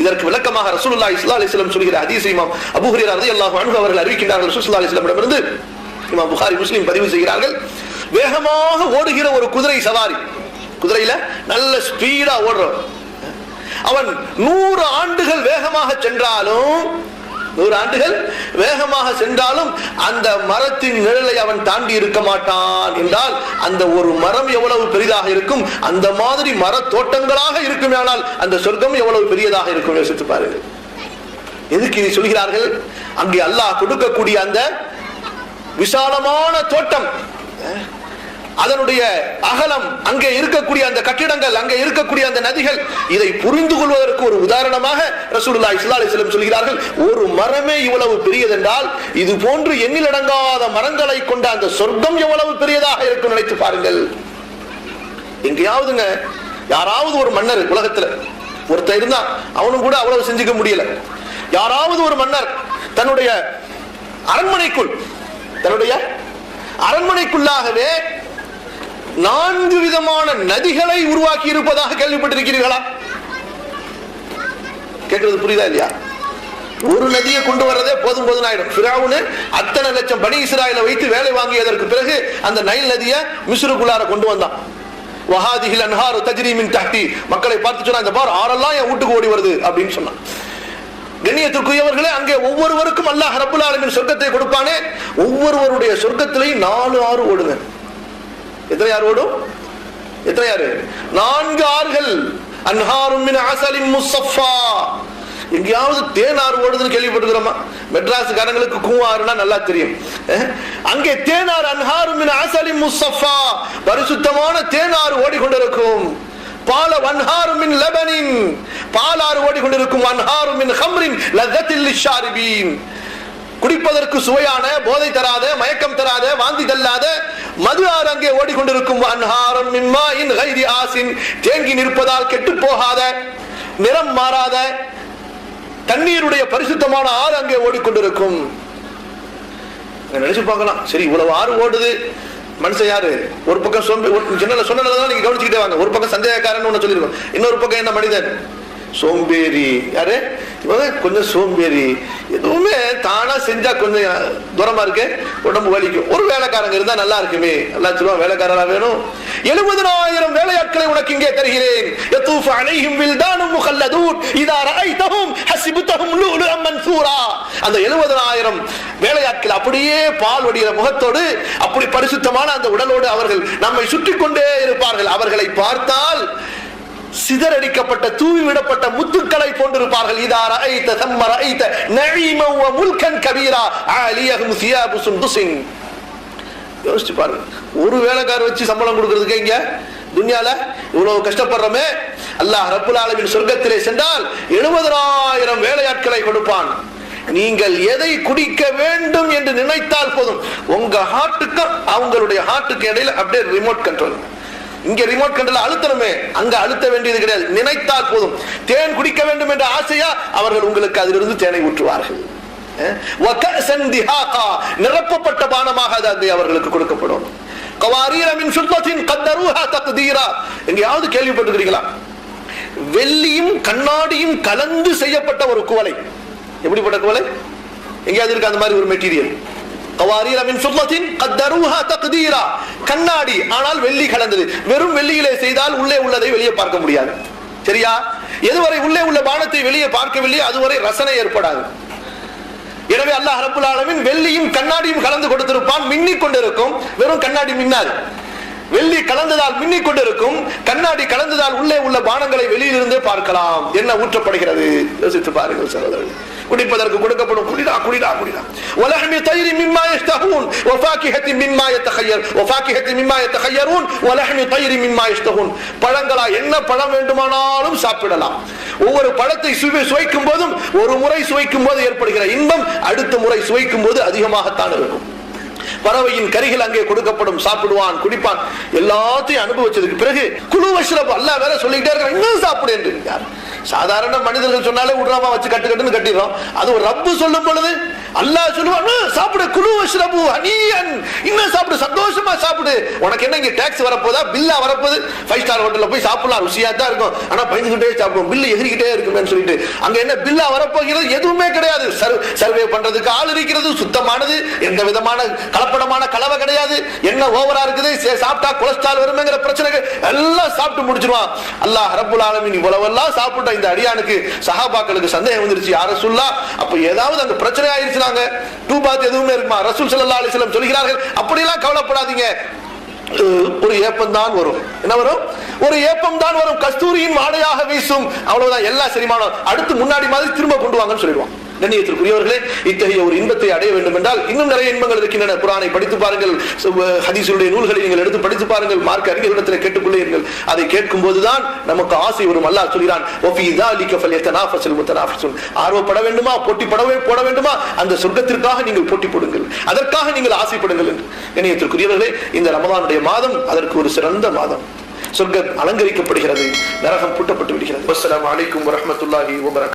இதற்கு விளக்கமாக ரசூலுல்லாஹி ஸல்லல்லாஹு அலைஹி வஸல்லம் சொல்கிற ஹதீஸ் இமாம் அபூ ஹுரைரா ரலியல்லாஹு அன்ஹு அவர்கள் அறிவிக்கின்றார்கள். ரசூலுல்லாஹி ஸல்லல்லாஹு அலைஹி வஸல்லமிடமிருந்து இமாம் புகாரி முஸ்லிம் பதிவு செய்கிறார்கள், வேகமாக ஓடுகிற ஒரு குதிரை சவாரி, குதிரையில நல்ல ஸ்பீடா ஓடுறோம், அவன் 100 ஆண்டுகள் வேகமாக சென்றாலும் 100 ஆண்டுகள் வேகமாக சென்றாலும் அந்த மரத்தின் நிழலை அவன் தாண்டி இருக்க மாட்டான் என்றால் அந்த ஒரு மரம் எவ்வளவு பெரிதாக இருக்கும், அந்த மாதிரி மர தோட்டங்களாக இருக்கும். ஆனால் அந்த சொர்க்கம் எவ்வளவு பெரியதாக இருக்கும் யோசித்து பாருங்கள். எதுக்கு இதை சொல்கிறார்கள்? அங்கே அல்லாஹ் கொடுக்கக்கூடிய அந்த விசாலமான தோட்டம், அதனுடைய அகலம், அங்கே இருக்கக்கூடிய அந்த கட்டிடங்கள், அங்கே இருக்கக்கூடிய அந்த நதிகள், இதை புரிந்து கொள்வதற்கு ஒரு உதாரணமாக ரசூலுல்லாஹி ஸல்லல்லாஹு அலைஹி வஸல்லம் சொல்கிறார்கள், ஒரு மரமே இவ்வளவு பெரியதென்றால் இது போன்று எண்ணிலடங்காத மரங்களை கொண்ட அந்த சொர்க்கம் எவ்வளவு பெரியதாக இருக்கும் நினைத்து பாருங்கள். எங்கேயாவதுங்க யாராவது ஒரு மன்னர் உலகத்துல ஒருத்தர் இருந்தா அவனும் கூட அவ்வளவு செஞ்சுக்க முடியல. யாராவது ஒரு மன்னர் தன்னுடைய அரண்மனைக்குள்ளாகவே 4 விதமான நதிகளை உருவாக்கி இருப்பதாக கேள்விப்பட்டிருக்கிறீர்களா? கேட்கிறது புரியுதா இல்லையா? ஒரு நதியை கொண்டு வர்றதே போதும் போதும் ஆயிடும். ஃபிரௌன் அத்தனை லட்சம் பனி இஸ்ராயலை வைத்து வேலை வாங்கியதற்கு பிறகு அந்த நைல் நதியை மிஸ்ருக்குள்ளார கொண்டு வந்தான். வஹாதிஹில் அன்ஹாரு தஜ்ரி மின் தஹ்தி, மக்களை பார்த்து சொன்னா, இந்த பார் ஆறெல்லாம் என் வீட்டுக்கு ஓடி வருது அப்படின்னு சொன்னான். கண்ணியத்திற்குரியவர்களே, அங்கே ஒவ்வொருவருக்கும் அல்லாஹ் ரப்பல் ஆலமீன் சொர்க்கத்தை கொடுப்பானே, ஒவ்வொருவருடைய சொர்க்கத்திலையும் 4 ஆறு ஓடுங்க. எத்தனை ஆறு ஓடும்? எத்தனை ஆறு? 4 ஆறுகள். அன்ஹாரும் மின் அஸலின் முஸஃபா, எங்கேயாவது தேனாறு ஓடுதுன்னு கேள்விப்பட்டிருக்கிறோமா? மெட்ராஸ்காரங்களுக்கு கூவாறுனா நல்லா தெரியும். அங்கே தேனாறு, அன்ஹாரும் மின் அஸலின் முஸஃபா, பரிசுத்தமான தேனாறு ஓடிக்கொண்டிருக்கும். பால வன்ஹாரு மின் லபனின், பாலாறு ஓடிக்கொண்டிருக்கும். வன்ஹாரு மின் ஹம்ரின் லذத்தில் லிஷாரிபீன், குடிப்பதற்கு சுவையான, போதை தராத, மயக்கம் தராத, வாந்தி தள்ளாத மது ஆறு அங்கே ஓடிக்கொண்டிருக்கும். வன்ஹாரும் மின் மாஇன் கைரி ஆசின், தேங்கி நிற்பதால் கெட்டு போகாத, நிறம் மாறாத தண்ணீருடைய பரிசுத்தமான ஆறு அங்கே ஓடிக்கொண்டிருக்கும். நினைச்சு பார்க்கலாம், சரி இவ்வளவு ஆறு ஓடுது, மனுஷன் யாரு? ஒரு பக்கம் சொன்னதான் நீங்க கவனிச்சுக்கிட்டே வாங்க. ஒரு பக்கம் சந்தேகக்காரன் ஒண்ணு சொல்லிருக்கோம், இன்னொரு பக்கம் என்ன மனிதன்? சோம்பேறி. யாரு இவங்க? கொஞ்சம் சோம்பேறி. எதுவுமே தானா செஞ்சா கொஞ்சம் தூரமா இருக்கு, உடம்பு வலிக்கும். ஒரு வேலைக்காரங்க இருந்தா நல்லா இருக்குமே, நல்லா சொல்லுவாங்க, வேலைக்காரரா வேணும். 70,000 வேலையாட்களை உனக்கு இங்கே தருகிறேன். யதூஃபு அலைஹிம் வில்தானும் முகல்லதூன் இதா ரஅய்தஹும் ஹஸிப்தஹும் லுஅலுஅம் மன்சூரா. அந்த 70,000 வேலையாட்கள் அப்படியே பால் வடிகிற முகத்தோடு, அப்படி பரிசுத்தமான அந்த உடலோடு அவர்கள் நம்மை சுற்றி கொண்டே இருப்பார்கள். அவர்களை பார்த்தால் சிதறடிக்கப்பட்ட, தூவி விடப்பட்ட முத்துக்களை போன்றிருப்பார்கள். இதா ரஅய்த தம்ம ரஅய்த நஈமன் வ முல்கன் கபீரா ஆலியஹும் சியாபு சுந்துஸின். யோசிச்சு பாருங்க, ஒரு வேலைக்கார வச்சு சம்பளம் கொடுக்கிறதுக்கு இங்க துன்யால இவ்வளவு கஷ்டப்படுறோமே. அல்லாஹ் ரப்புல் ஆலமீன் சொர்க்கத்திலே சென்றால் 70,000 வேலையாட்களை கொடுப்பான். நீங்கள் எதை குடிக்க வேண்டும் என்று நினைத்தால் போதும், உங்க ஹார்ட்டுக்கு அவங்களுடைய ஹார்ட்டுக்கு இடையில அப்படியே ரிமோட் கண்ட்ரோல். இங்க ரிமோட் கண்ட்ரோல் அழுத்தணுமே, அங்க அழுத்த வேண்டியது கிடையாது. நினைத்தால் போதும். தேன் குடிக்க வேண்டும் என்ற ஆசையா அவர்கள் உங்களுக்கு அதிலிருந்து தேனை ஊற்றுவார்கள். நிரப்பப்பட்ட பானமாக அது அவர்களுக்கு கொடுக்கப்படும். எங்கேயாவது கேள்விப்பட்டிருக்கிறீங்களா? வெள்ளியும் கண்ணாடியும் கலந்து செய்யப்பட்ட ஒரு குவளை. எப்படிப்பட்ட குவளை? எங்கேயாவது இருக்கு அந்த மாதிரி ஒரு மெட்டீரியல்? கண்ணாடி ஆனால் வெள்ளி கலந்தது. வெறும் வெள்ளியிலே செய்தால் உள்ளே உள்ளதை வெளியே பார்க்க முடியாது. சரியா? எதுவரை உள்ளே உள்ள பானத்தை வெளியே பார்க்கவில்லையோ அதுவரை ரசனை ஏற்படாது. எனவே அல்லாஹ் ரப்புல் ஆலமீன் வெள்ளியும் கண்ணாடியும் கலந்து கொடுத்திருப்பான். மின்னிக் கொண்டிருக்கும். வெறும் கண்ணாடி மின்னாது. வெள்ளி கலந்ததால் மின்னிக் கொண்டிருக்கும், கண்ணாடி கலந்ததால் உள்ளே உள்ள பானங்களை வெளியிலிருந்தே பார்க்கலாம். என்ன ஊற்றப்படுகிறது யோசித்து பாருங்கள் சகோதரர்கள். குடிப்பதற்கு கொடுக்கப்படும். குடிடா குடிடா குடிடா. வலஹ்மி தைரி மிம்மா யஷ்தஹூன் வஃபாகிஹத்தி மிம்மா யத்தஹய்யர் வஃபாகிஹத்தி மிம்மா யத்தஹய்யரூன் வலஹ்மி தைரி மிம்மா யஷ்தஹூன். பழங்களா, என்ன பழம் வேண்டுமானாலும் சாப்பிடலாம். ஒவ்வொரு பழத்தை சுவைக்கும் போதும், ஒரு முறை சுவைக்கும் போது ஏற்படுகிற இன்பம் அடுத்த முறை சுவைக்கும் போது அதிகமாகத்தான் இருக்கும். பறவையின் கரிகள் அங்கே கொடுக்கப்படும், சாப்பிடுவான், குடிப்பான். எல்லாத்தையும் அனுபவிச்சதுக்கு பிறகு குலு வஷ்ரபு, அல்லாஹ் வேற சொல்லிக்கிட்டே இருக்கான், இன்னும் சாப்பிடு என்று. சாதாரண மனிதர்கள் சொன்னாலே உட்ராமா வச்சு கட்டுன்னு கட்டிடுறோம். அது ஒரு ரப்பு சொல்லும் பொழுது அல்லாஹ் சொல்லுவான், சாப்பிடு, குலு வஷ்ரபு ஹனீயன், இன்னும் சாப்பிடு, சந்தோஷமா சாப்பிடு. உனக்கு என்ன இங்க டாக்ஸ் வரப்போதா, பில்லா வரப்போது? 5 ஸ்டார் ஹோட்டல்ல போய் சாப்பிடலாம், ருசியா தான் இருக்கும், ஆனா பயந்துகிட்டே சாப்பிடுவோம், பில்லு எகிரிக்கிட்டே இருக்குமே சொல்லிட்டு. அங்க என்ன பில்லா வரப்போகிறது? எதுவுமே கிடையாது. சர்வே பண்றதுக்கு ஆள் இருக்கிறது, சுத்தமானது, எந்த விதமான கலப்படமான கலவை கிடையாது. என்ன ஓவரா இருக்குது, சாப்பிட்டா கொலஸ்ட்ரால் வருமேங்கிற பிரச்சனைகள் எல்லாம் சாப்பிட்டு முடிச்சிருவான். அல்லாஹ் ரப்புல் ஆலமீன் இவ்வளவெல்லாம் சாப்பிட்ட இந்த அடியானுக்கு சஹாபாக்களுக்கு சந்தேகம் வந்துருச்சு, யார் ரசூலுல்லாஹ், அப்ப ஏதாவது அங்க பிரச்சனை ஆயிருச்சுனாங்க, டூபாத் எதுவுமே இருக்குமா? ரசூல் ஸல்லல்லாஹு அலைஹி வஸல்லம் சொல்கிறார்கள், அப்படியெல்லாம் கவலைப்படாதீங்க, ஒரு ஏப்பம் தான் வரும். என்ன வரும்? ஒரு ஏப்பம் தான் வரும், கஸ்தூரியின் வாடையாக வீசும், அவ்வளவுதான், எல்லாம் சரிமானம், அடுத்து முன்னாடி மாதிரி திரும்ப கொண்டு வாங்கன்னு சொல்லிடுவான். கண்ணியத்திற்குரியவர்களே, இத்தகைய ஒரு இன்பத்தை அடைய வேண்டும் என்றால் இன்னும் நிறைய இன்பங்கள் இருக்கின்றன. குர்ஆனை படித்து பாருங்கள், ஹதீஸுடைய நூல்களை நீங்கள் எடுத்து படித்து பாருங்கள், மார்க்க அறிஞர்களிடத்தில் கேட்டுக்கொள்ளுங்கள். அதை கேட்கும் போதுதான் நமக்கு ஆசை வரும். அல்லாஹ் சொல்கிறான், வஃபீ ஸாலிக ஃபல்யதனாஃபஸுல் முத்தனாஃபிஸூன். ஆர்வப்பட வேண்டுமா, போட்டி போட வேண்டுமா, அந்த சொர்க்கத்திற்காக நீங்கள் போட்டி போடுங்கள், அதற்காக நீங்கள் ஆசைப்படுங்கள் என்று. கண்ணியத்திற்குரியவர்களே, இந்த ரமலானுடைய மாதம் அதற்கு ஒரு சிறந்த மாதம். சொர்க்கம் அலங்கரிக்கப்படுகிறது, நரகம் பூட்டப்பட்டு விடுகிறது. அஸ்ஸலாமு அலைக்கும் வரஹ்மத்துல்லாஹி வபரகாத்துஹு.